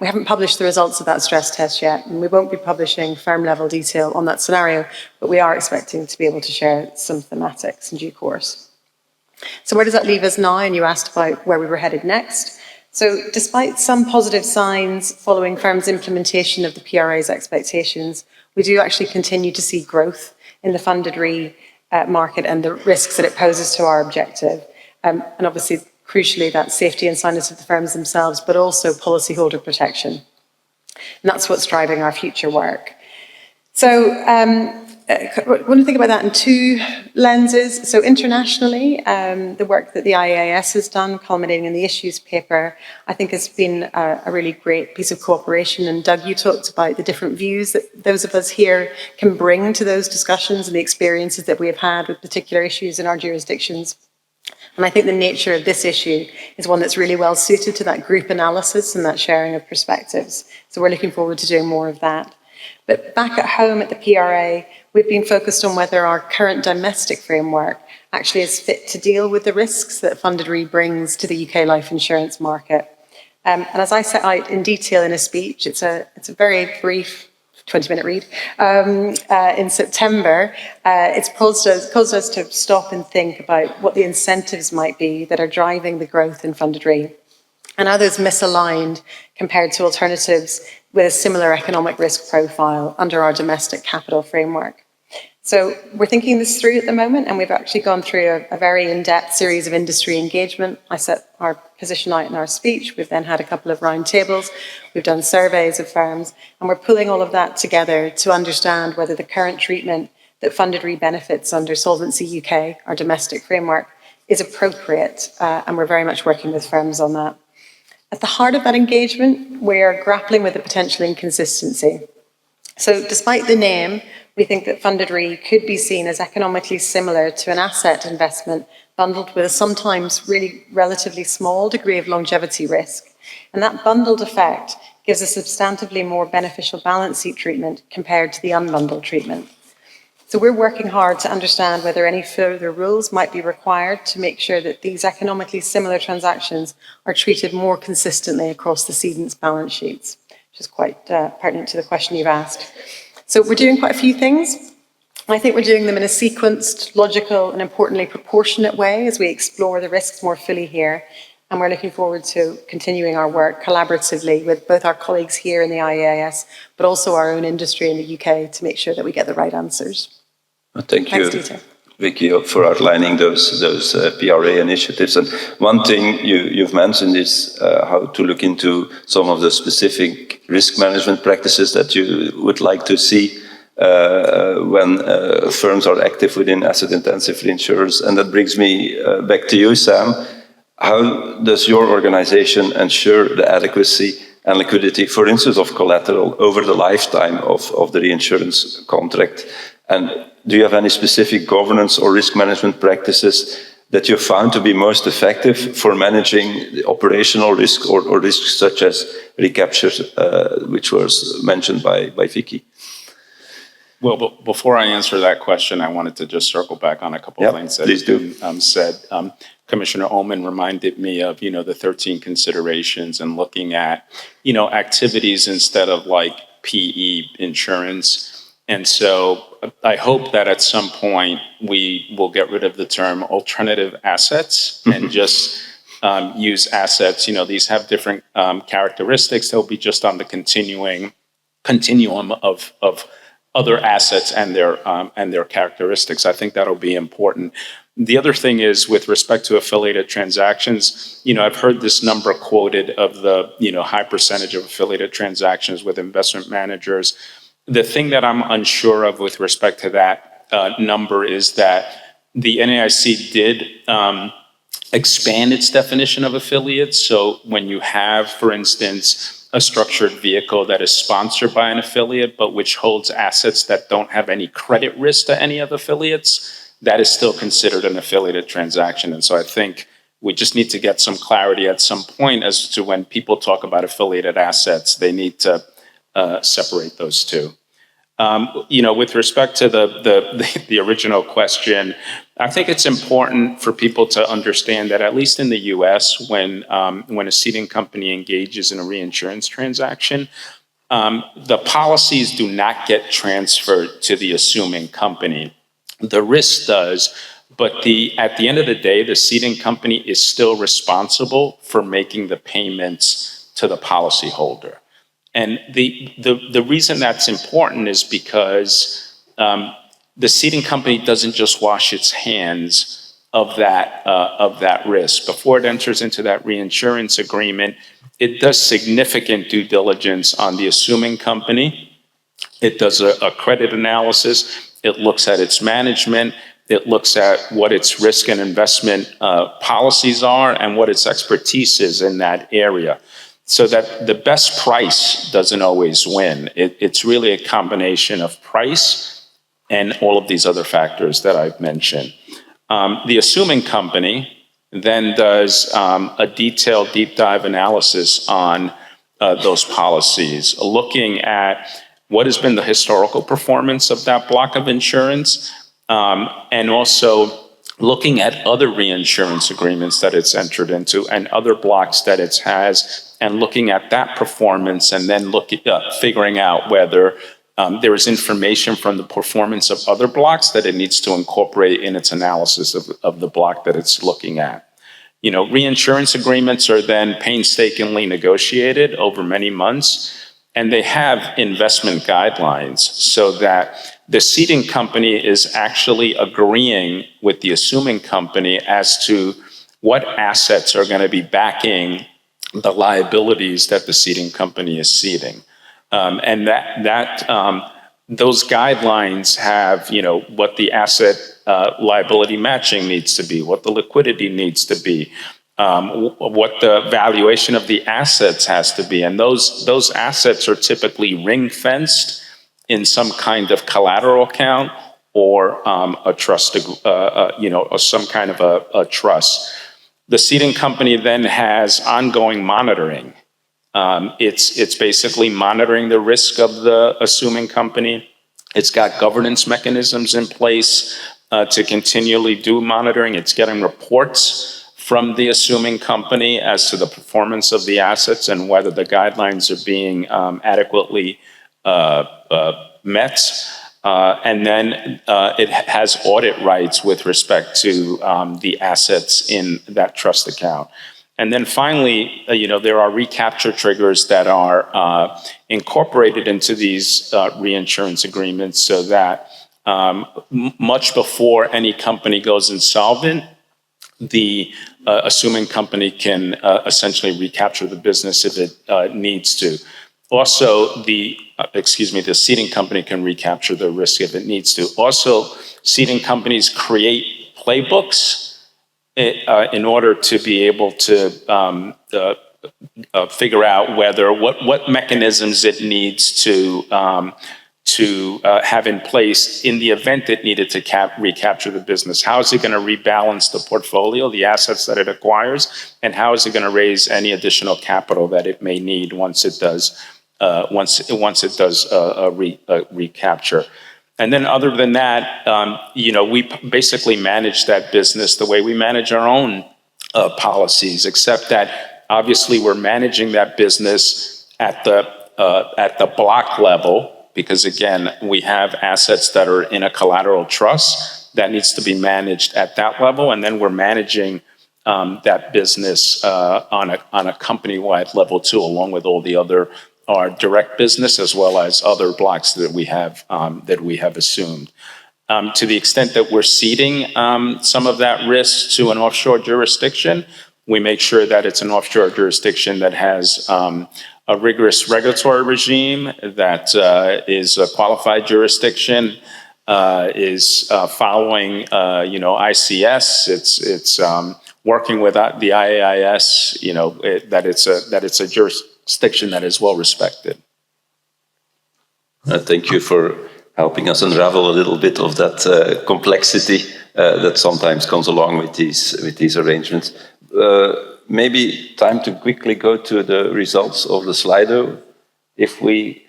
We haven't published the results of that stress test yet, and we won't be publishing firm-level detail on that scenario, but we are expecting to be able to share some thematics in due course. So where does that leave us now? And you asked about where we were headed next. So despite some positive signs following firms' implementation of the PRA's expectations, we do actually continue to see growth in the funded re market and the risks that it poses to our objective. And obviously, crucially, that's safety and soundness of the firms themselves, but also policyholder protection. And that's what's driving our future work. So I want to think about that in two lenses. So internationally, the work that the IAIS has done, culminating in the issues paper, I think has been a really great piece of cooperation. And Doug, you talked about the different views that those of us here can bring to those discussions and the experiences that we have had with particular issues in our jurisdictions. And I think the nature of this issue is one that's really well suited to that group analysis and that sharing of perspectives. So we're looking forward to doing more of that. But back at home at the PRA, we've been focused on whether our current domestic framework actually is fit to deal with the risks that funded re brings to the UK life insurance market. And as I set out in detail in a speech, it's a very brief 20-minute read, in September, it's caused us to stop and think about what the incentives might be that are driving the growth in funded re, and are those misaligned compared to alternatives with a similar economic risk profile under our domestic capital framework. So we're thinking this through at the moment, and we've actually gone through a very in-depth series of industry engagement. I set our position out in our speech. We've then had a couple of round tables. We've done surveys of firms, and we're pulling all of that together to understand whether the current treatment that funded re benefits under Solvency UK, our domestic framework, is appropriate, and we're very much working with firms on that. At the heart of that engagement, we're grappling with the potential inconsistency. So despite the name, we think that funded re could be seen as economically similar to an asset investment bundled with a sometimes really relatively small degree of longevity risk. And that bundled effect gives a substantively more beneficial balance sheet treatment compared to the unbundled treatment. So we're working hard to understand whether any further rules might be required to make sure that these economically similar transactions are treated more consistently across the cedants' balance sheets, which is quite pertinent to the question you've asked. So we're doing quite a few things. I think we're doing them in a sequenced, logical, and importantly proportionate way as we explore the risks more fully here. And we're looking forward to continuing our work collaboratively with both our colleagues here in the IAIS, but also our own industry in the UK to make sure that we get the right answers. Thank you, Thanks, Dieter. Vicky, for outlining those PRA initiatives. And one thing you've mentioned is how to look into some of the specific risk management practices that you would like to see when firms are active within asset-intensive reinsurers. And that brings me back to you, Sam. How does your organization ensure the adequacy and liquidity, for instance, of collateral over the lifetime of the reinsurance contract? And do you have any specific governance or risk management practices that you found to be most effective for managing the operational risk or risks such as recapture, which was mentioned by Vicky? Well, before I answer that question, I wanted to just circle back on a couple of things that you said. Commissioner Ullman reminded me of, the 13 considerations and looking at, activities instead of like PE insurance. And so I hope that at some point we will get rid of the term alternative assets and just use assets. These have different characteristics. They'll be just on the continuum of other assets and their characteristics. I think that'll be important. The other thing is with respect to affiliated transactions, I've heard this number quoted of the, high percentage of affiliated transactions with investment managers. The thing that I'm unsure of with respect to that number is that the NAIC did expand its definition of affiliates. So when you have, for instance, a structured vehicle that is sponsored by an affiliate, but which holds assets that don't have any credit risk to any of affiliates, that is still considered an affiliated transaction. And so I think we just need to get some clarity at some point as to when people talk about affiliated assets, they need to separate those two. With respect to the original question, I think it's important for people to understand that at least in the U.S., when a seeding company engages in a reinsurance transaction, the policies do not get transferred to the assuming company. The risk does, but at the end of the day, the seeding company is still responsible for making the payments to the policyholder. And the reason that's important is because the seeding company doesn't just wash its hands of that risk. Before it enters into that reinsurance agreement, it does significant due diligence on the assuming company. It does a credit analysis. It looks at its management. It looks at what its risk and investment policies are and what its expertise is in that area. So that the best price doesn't always win. It's really a combination of price and all of these other factors that I've mentioned. The assuming company then does a detailed deep dive analysis on those policies, looking at what has been the historical performance of that block of insurance, and also looking at other reinsurance agreements that it's entered into and other blocks that it has, and looking at that performance, and then figuring out whether there is information from the performance of other blocks that it needs to incorporate in its analysis of the block that it's looking at. Reinsurance agreements are then painstakingly negotiated over many months, and they have investment guidelines so that the seeding company is actually agreeing with the assuming company as to what assets are going to be backing the liabilities that the seeding company is seeding. And those guidelines have, what the asset liability matching needs to be, what the liquidity needs to be, what the valuation of the assets has to be. And those assets are typically ring-fenced in some kind of collateral account or a trust, or some kind of a trust. The seeding company then has ongoing monitoring. It's basically monitoring the risk of the assuming company. It's got governance mechanisms in place to continually do monitoring. It's getting reports from the assuming company as to the performance of the assets and whether the guidelines are being adequately met. And then it has audit rights with respect to the assets in that trust account. And then finally, there are recapture triggers that are incorporated into these reinsurance agreements so that much before any company goes insolvent, the assuming company can essentially recapture the business if it needs to. Also, the seeding company can recapture the risk if it needs to. Also, seeding companies create playbooks in order to be able to figure out what mechanisms it needs to have in place in the event it needed to recapture the business. How is it going to rebalance the portfolio, the assets that it acquires, and how is it going to raise any additional capital that it may need once it does a recapture? And then other than that, we basically manage that business the way we manage our own policies, except that obviously we're managing that business at the block level, because again, we have assets that are in a collateral trust that needs to be managed at that level, and then we're managing that business on a company-wide level too, along with all the other our direct business as well as other blocks that we have assumed. To the extent that we're ceding some of that risk to an offshore jurisdiction, we make sure that it's an offshore jurisdiction that has a rigorous regulatory regime, that is a qualified jurisdiction, is following ICS. It's working with the IAIS. That it's a jurisdiction that is well respected. Thank you for helping us unravel a little bit of that complexity that sometimes comes along with these arrangements. Maybe time to quickly go to the results of the Slido. If we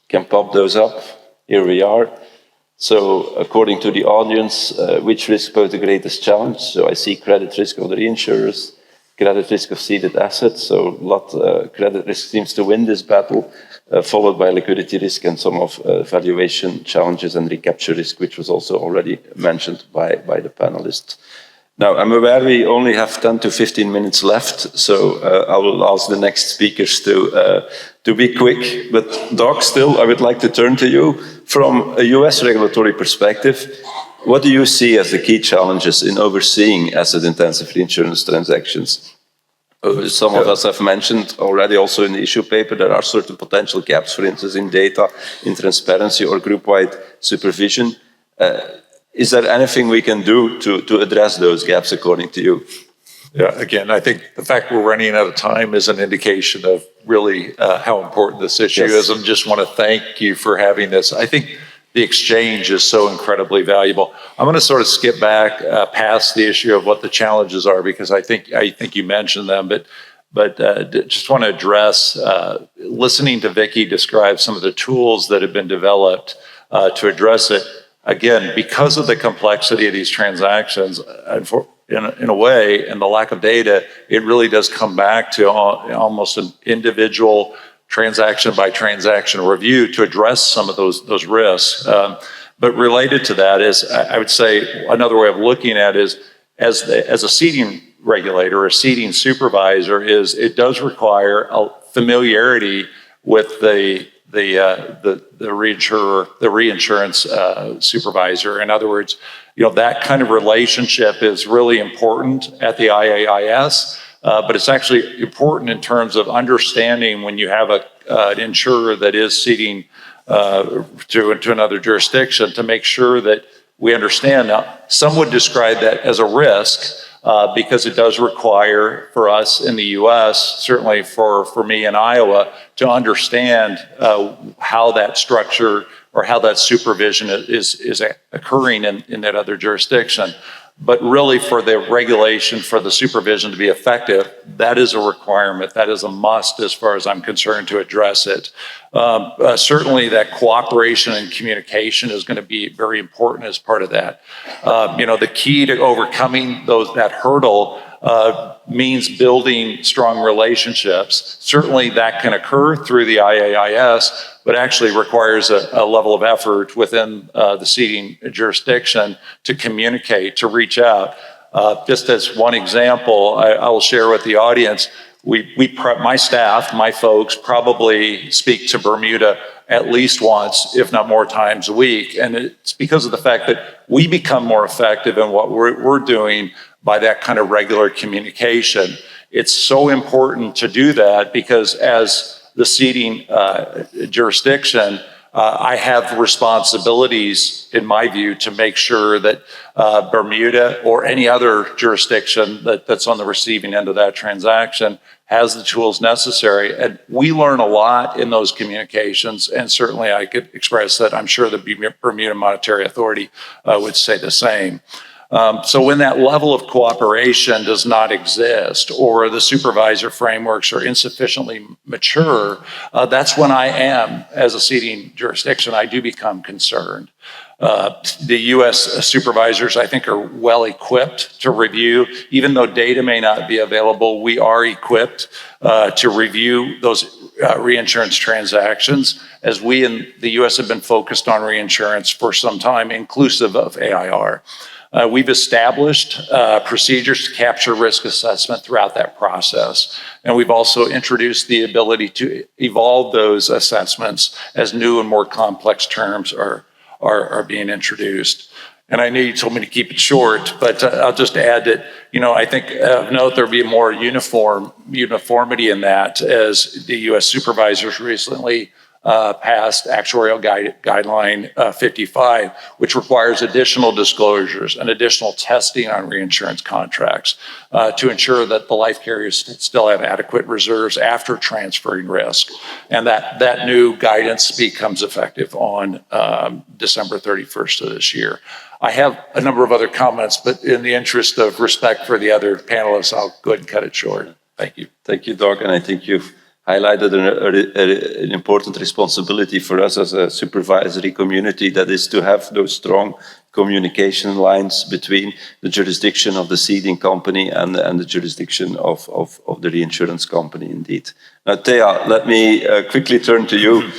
can pop those up, here we are. So according to the audience, which risk posed the greatest challenge? So I see credit risk of the reinsurers, credit risk of ceded assets. So credit risk seems to win this battle, followed by liquidity risk and some of valuation challenges and recapture risk, which was also already mentioned by the panelists. Now, I'm aware we only have 10 to 15 minutes left, so I will ask the next speakers to be quick. But Doc, still, I would like to turn to you. From a US regulatory perspective, what do you see as the key challenges in overseeing asset-intensive reinsurance transactions? Some of us have mentioned already also in the issue paper, there are certain potential gaps, for instance, in data, in transparency or group-wide supervision. Is there anything we can do to address those gaps according to you? Yeah, again, I think the fact we're running out of time is an indication of really how important this issue is. And just want to thank you for having this. I think the exchange is so incredibly valuable. I'm going to sort of skip back past the issue of what the challenges are, because I think you mentioned them, but just want to address, listening to Vicky describe some of the tools that have been developed to address it. Again, because of the complexity of these transactions, in a way, and the lack of data, it really does come back to almost an individual transaction by transaction review to address some of those risks. But related to that is, I would say, another way of looking at it is, as a ceding regulator, a ceding supervisor, is it does require a familiarity with the reinsurer, the reinsurance supervisor. In other words, that kind of relationship is really important at the IAIS, but it's actually important in terms of understanding when you have an insurer that is ceding to another jurisdiction, to make sure that we understand. Now, some would describe that as a risk, because it does require for us in the US, certainly for me in Iowa, to understand how that structure or how that supervision is occurring in that other jurisdiction. But really, for the regulation, for the supervision to be effective, that is a requirement. That is a must, as far as I'm concerned, to address it. Certainly, that cooperation and communication is going to be very important as part of that. The key to overcoming that hurdle means building strong relationships. Certainly, that can occur through the IAIS, but actually requires a level of effort within the ceding jurisdiction to communicate, to reach out. Just as one example, I will share with the audience, my staff, my folks, probably speak to Bermuda at least once, if not more times a week. And it's because of the fact that we become more effective in what we're doing by that kind of regular communication. It's so important to do that, because as the ceding jurisdiction, I have responsibilities, in my view, to make sure that Bermuda or any other jurisdiction that's on the receiving end of that transaction has the tools necessary. And we learn a lot in those communications, and certainly I could express that I'm sure the Bermuda Monetary Authority would say the same. So when that level of cooperation does not exist, or the supervisor frameworks are insufficiently mature, that's when I am, as a ceding jurisdiction, I do become concerned. The US supervisors, I think, are well equipped to review. Even though data may not be available, we are equipped to review those reinsurance transactions, as we in the US have been focused on reinsurance for some time, inclusive of AIR. We've established procedures to capture risk assessment throughout that process. And we've also introduced the ability to evolve those assessments as new and more complex terms are being introduced. And I know you told me to keep it short, but I'll just add that, I think of note there'll be more uniformity in that as the U.S. supervisors recently passed Actuarial Guideline 55, which requires additional disclosures and additional testing on reinsurance contracts to ensure that the life carriers still have adequate reserves after transferring risk. And that new guidance becomes effective on December 31st of this year. I have a number of other comments, but in the interest of respect for the other panelists, I'll go ahead and cut it short. Thank you. Thank you, Doug, and I think you've highlighted an important responsibility for us as a supervisory community, that is to have those strong communication lines between the jurisdiction of the ceding company and the jurisdiction of the reinsurance company, indeed. Now, Thea, let me quickly turn to you.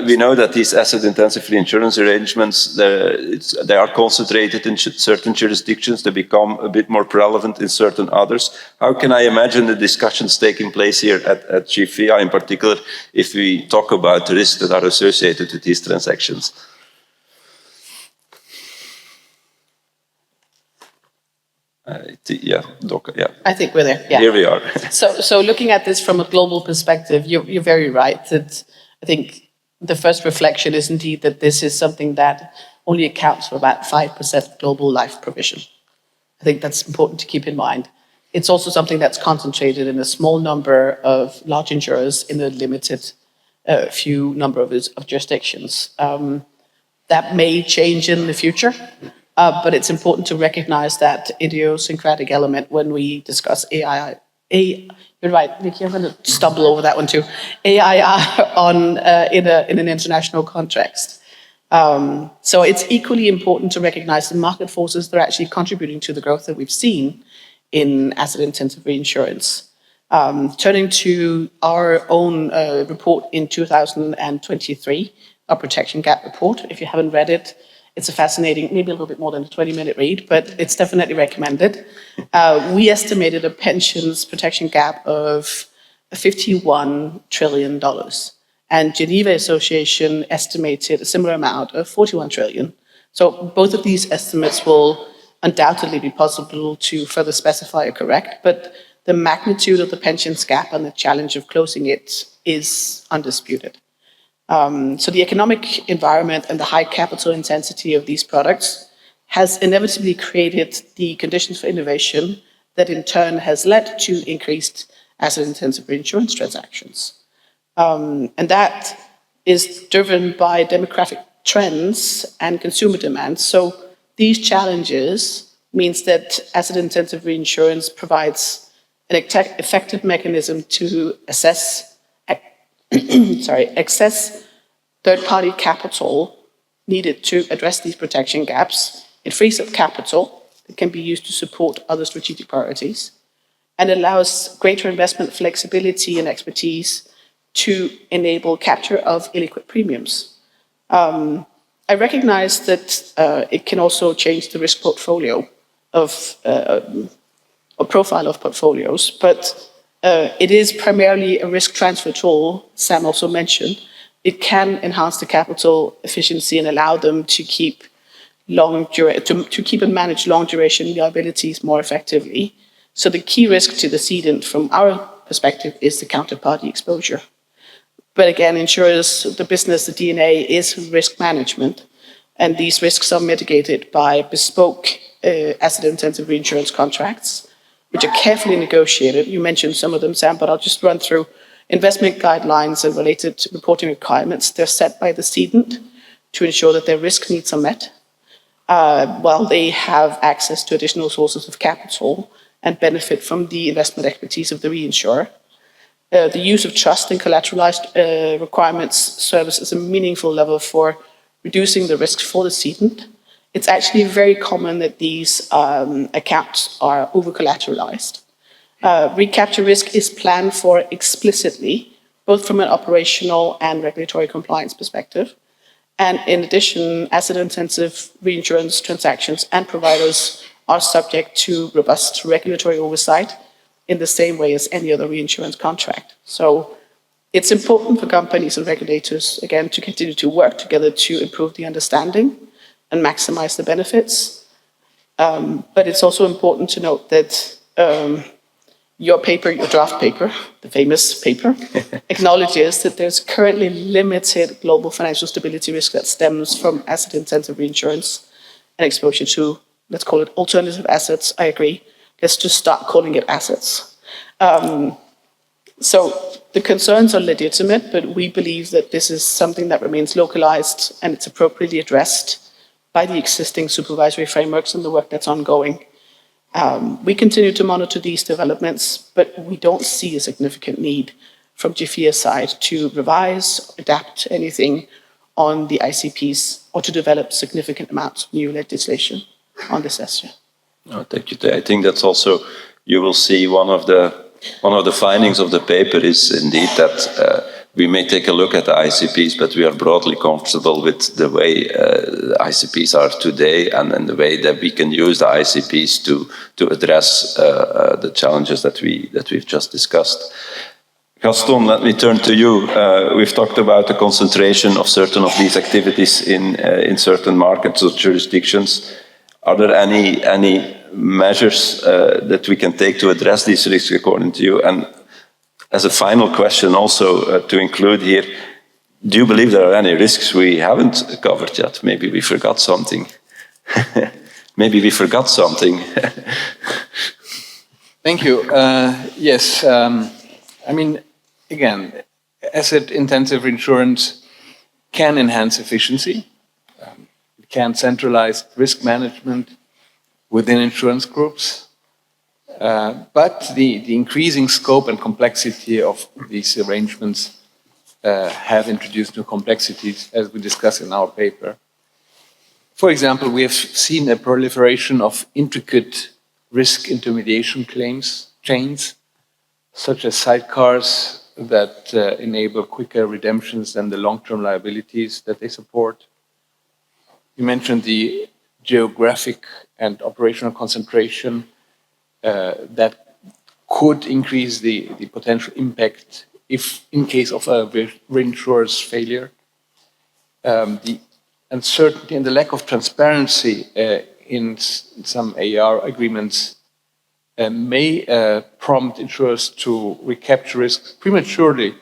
We know that these asset-intensive reinsurance arrangements, they are concentrated in certain jurisdictions. They become a bit more relevant in certain others. How can I imagine the discussions taking place here at GFIA, in particular, if we talk about the risks that are associated with these transactions? Yeah. I think we're there. Yeah. Here we are. So looking at this from a global perspective, you're very right that I think the first reflection is indeed that this is something that only accounts for about 5% global life provision. I think that's important to keep in mind. It's also something that's concentrated in a small number of large insurers in a limited few number of jurisdictions. That may change in the future. But it's important to recognize that idiosyncratic element when we discuss AIR. You're right, Vicky, I'm going to stumble over that one too. AIR in an international context. So it's equally important to recognize the market forces that are actually contributing to the growth that we've seen in asset-intensive reinsurance. Turning to our own report in 2023, our protection gap report. If you haven't read it, it's a fascinating, maybe a little bit more than a 20-minute read, but it's definitely recommended. We estimated a pensions protection gap of $51 trillion. And Geneva Association estimated a similar amount of 41 trillion. So both of these estimates will undoubtedly be possible to further specify or correct, but the magnitude of the pensions gap and the challenge of closing it is undisputed. So the economic environment and the high capital intensity of these products has inevitably created the conditions for innovation that in turn has led to increased asset-intensive reinsurance transactions. And that is driven by demographic trends and consumer demand. So these challenges means that asset-intensive reinsurance provides an effective mechanism to assess excess third-party capital needed to address these protection gaps. It frees up capital that can be used to support other strategic priorities and allows greater investment flexibility and expertise to enable capture of illiquid premiums. I recognize that it can also change the risk portfolio of or profile of portfolios, but it is primarily a risk transfer tool. Sam also mentioned it can enhance the capital efficiency and allow them to keep and manage long duration liabilities more effectively. So the key risk to the cedent from our perspective is the counterparty exposure. But again, insurers, the business, the DNA is risk management, and these risks are mitigated by bespoke asset-intensive reinsurance contracts, which are carefully negotiated. You mentioned some of them, Sam, but I'll just run through investment guidelines and related reporting requirements. They're set by the cedent to ensure that their risk needs are met, while they have access to additional sources of capital and benefit from the investment expertise of the reinsurer. The use of trust and collateralized requirements serves as a meaningful lever for reducing the risk for the cedent. It's actually very common that these accounts are over-collateralized. Recapture risk is planned for explicitly, both from an operational and regulatory compliance perspective. And in addition, asset-intensive reinsurance transactions and providers are subject to robust regulatory oversight in the same way as any other reinsurance contract. So it's important for companies and regulators, again, to continue to work together to improve the understanding and maximize the benefits. But it's also important to note that your paper, your draft paper, the famous paper, acknowledges that there's currently limited global financial stability risk that stems from asset-intensive reinsurance and exposure to, let's call it alternative assets. I agree. Let's just start calling it assets. So the concerns are legitimate, but we believe that this is something that remains localized and it's appropriately addressed by the existing supervisory frameworks and the work that's ongoing. We continue to monitor these developments, but we don't see a significant need from GFIA's side to revise, adapt anything on the ICPs or to develop significant amounts of new legislation on this issue. Oh, thank you. I think that's also, you will see one of the findings of the paper is indeed that we may take a look at the ICPs, but we are broadly comfortable with the way the ICPs are today and the way that we can use the ICPs to address the challenges that we've just discussed. Gaston, let me turn to you. We've talked about the concentration of certain of these activities in certain markets or jurisdictions. Are there any measures that we can take to address these risks according to you? And as a final question also to include here, do you believe there are any risks we haven't covered yet? Maybe we forgot something. Maybe we forgot something. Thank you. Yes, I mean, again, asset-intensive insurance can enhance efficiency. It can centralize risk management within insurance groups. But the increasing scope and complexity of these arrangements have introduced new complexities, as we discuss in our paper. For example, we have seen a proliferation of intricate risk intermediation chains, such as sidecars that enable quicker redemptions than the long-term liabilities that they support. You mentioned the geographic and operational concentration that could increase the potential impact if, in case of a reinsurer's failure. The uncertainty and the lack of transparency in some AR agreements may prompt insurers to recapture risks prematurely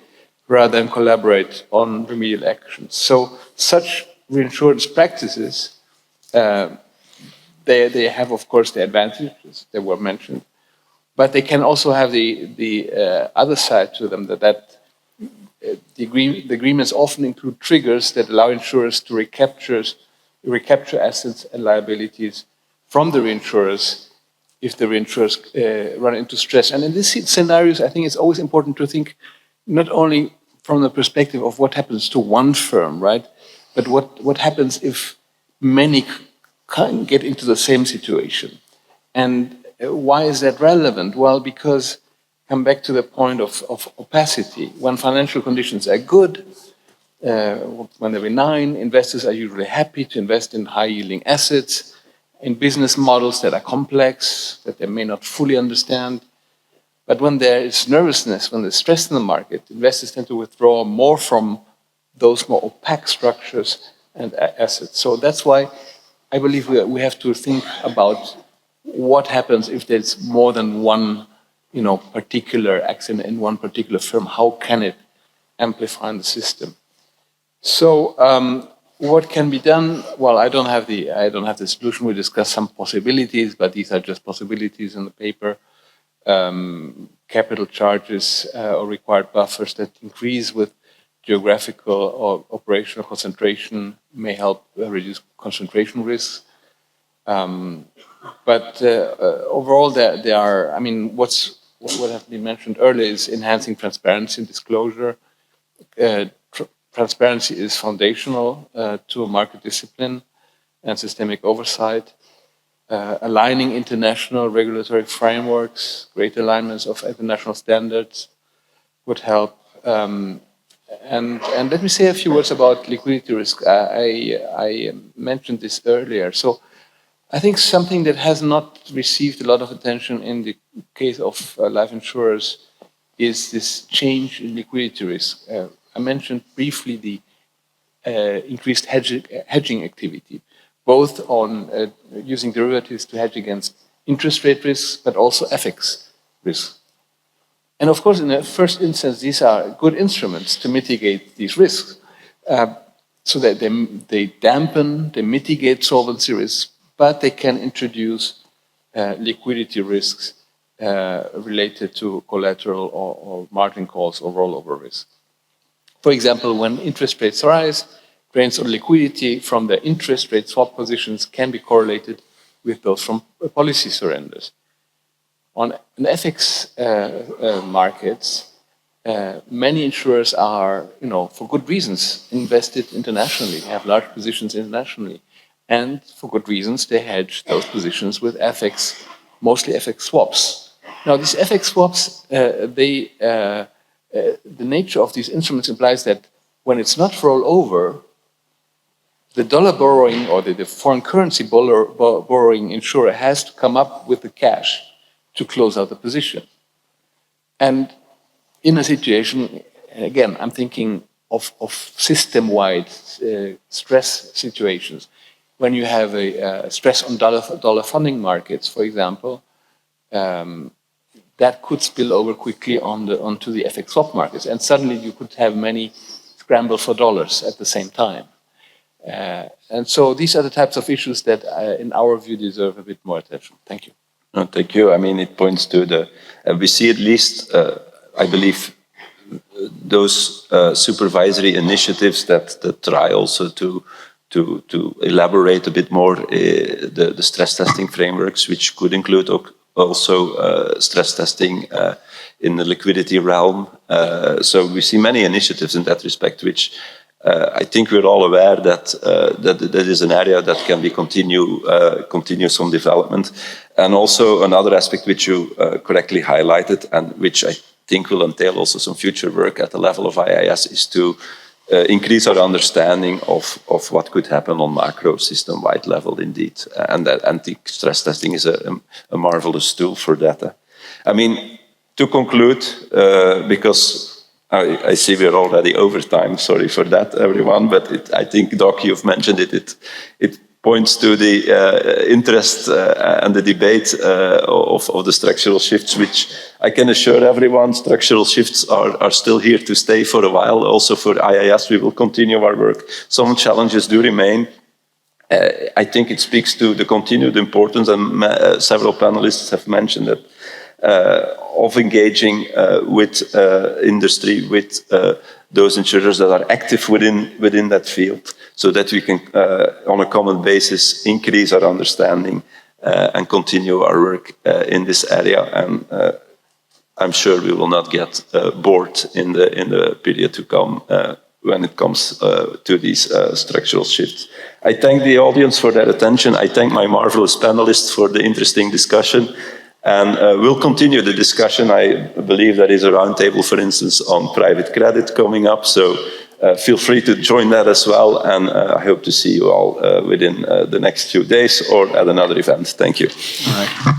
rather than collaborate on remedial actions. So such reinsurance practices, they have, of course, the advantages that were mentioned, but they can also have the other side to them, that the agreements often include triggers that allow insurers to recapture assets and liabilities from the reinsurers if the reinsurers run into stress. And in these scenarios, I think it's always important to think not only from the perspective of what happens to one firm, right, but what happens if many can get into the same situation. And why is that relevant? Well, because come back to the point of opacity. When financial conditions are good, when they're benign, investors are usually happy to invest in high-yielding assets, in business models that are complex, that they may not fully understand. But when there is nervousness, when there's stress in the market, investors tend to withdraw more from those more opaque structures and assets. So that's why I believe we have to think about what happens if there's more than one, particular accident in one particular firm. How can it amplify the system? So what can be done? Well, I don't have the solution. We discussed some possibilities, but these are just possibilities in the paper. Capital charges or required buffers that increase with geographical or operational concentration may help reduce concentration risks. But overall, there are, what has been mentioned earlier is enhancing transparency and disclosure. Transparency is foundational to a market discipline and systemic oversight. Aligning international regulatory frameworks, great alignments of international standards would help. And let me say a few words about liquidity risk. I mentioned this earlier. So I think something that has not received a lot of attention in the case of life insurers is this change in liquidity risk. I mentioned briefly the increased hedging activity, both on using derivatives to hedge against interest rate risks, but also FX risks. And of course, in the first instance, these are good instruments to mitigate these risks, so that they dampen, they mitigate solvency risks, but they can introduce liquidity risks related to collateral or margin calls or rollover risk. For example, when interest rates rise, drains on liquidity from the interest rate swap positions can be correlated with those from policy surrenders. On FX markets, many insurers are, for good reasons, invested internationally, have large positions internationally. And for good reasons, they hedge those positions with FX, mostly FX swaps. Now, these FX swaps, the nature of these instruments implies that when it's not rollover, the dollar borrowing or the foreign currency borrowing insurer has to come up with the cash to close out the position. And in a situation, again, I'm thinking of system-wide stress situations. When you have a stress on dollar funding markets, for example, that could spill over quickly onto the FX swap markets. And suddenly you could have many scramble for dollars at the same time. And so these are the types of issues that, in our view, deserve a bit more attention. Thank you. No, thank you. I mean, it points to we see at least, I believe, those supervisory initiatives that try also to elaborate a bit more the stress testing frameworks, which could include also stress testing in the liquidity realm. So we see many initiatives in that respect, which I think we're all aware that that is an area that can be continue some development. And also another aspect which you correctly highlighted, and which I think will entail also some future work at the level of IAIS, is to increase our understanding of what could happen on macro system-wide level indeed. And that anti-stress testing is a marvelous tool for that. I mean, to conclude, because I see we're already over time. Sorry for that, everyone. But I think, Doc, you've mentioned it. It points to the interest and the debate of the structural shifts, which I can assure everyone, structural shifts are still here to stay for a while. Also for IAIS, we will continue our work. Some challenges do remain. I think it speaks to the continued importance, and several panelists have mentioned that, of engaging with industry, with those insurers that are active within that field, so that we can, on a common basis, increase our understanding and continue our work in this area. And I'm sure we will not get bored in the period to come when it comes to these structural shifts. I thank the audience for their attention. I thank my marvelous panelists for the interesting discussion. And we'll continue the discussion. I believe there is a roundtable, for instance, on private credit coming up. So feel free to join that as well. And I hope to see you all within the next few days or at another event. Thank you. All right.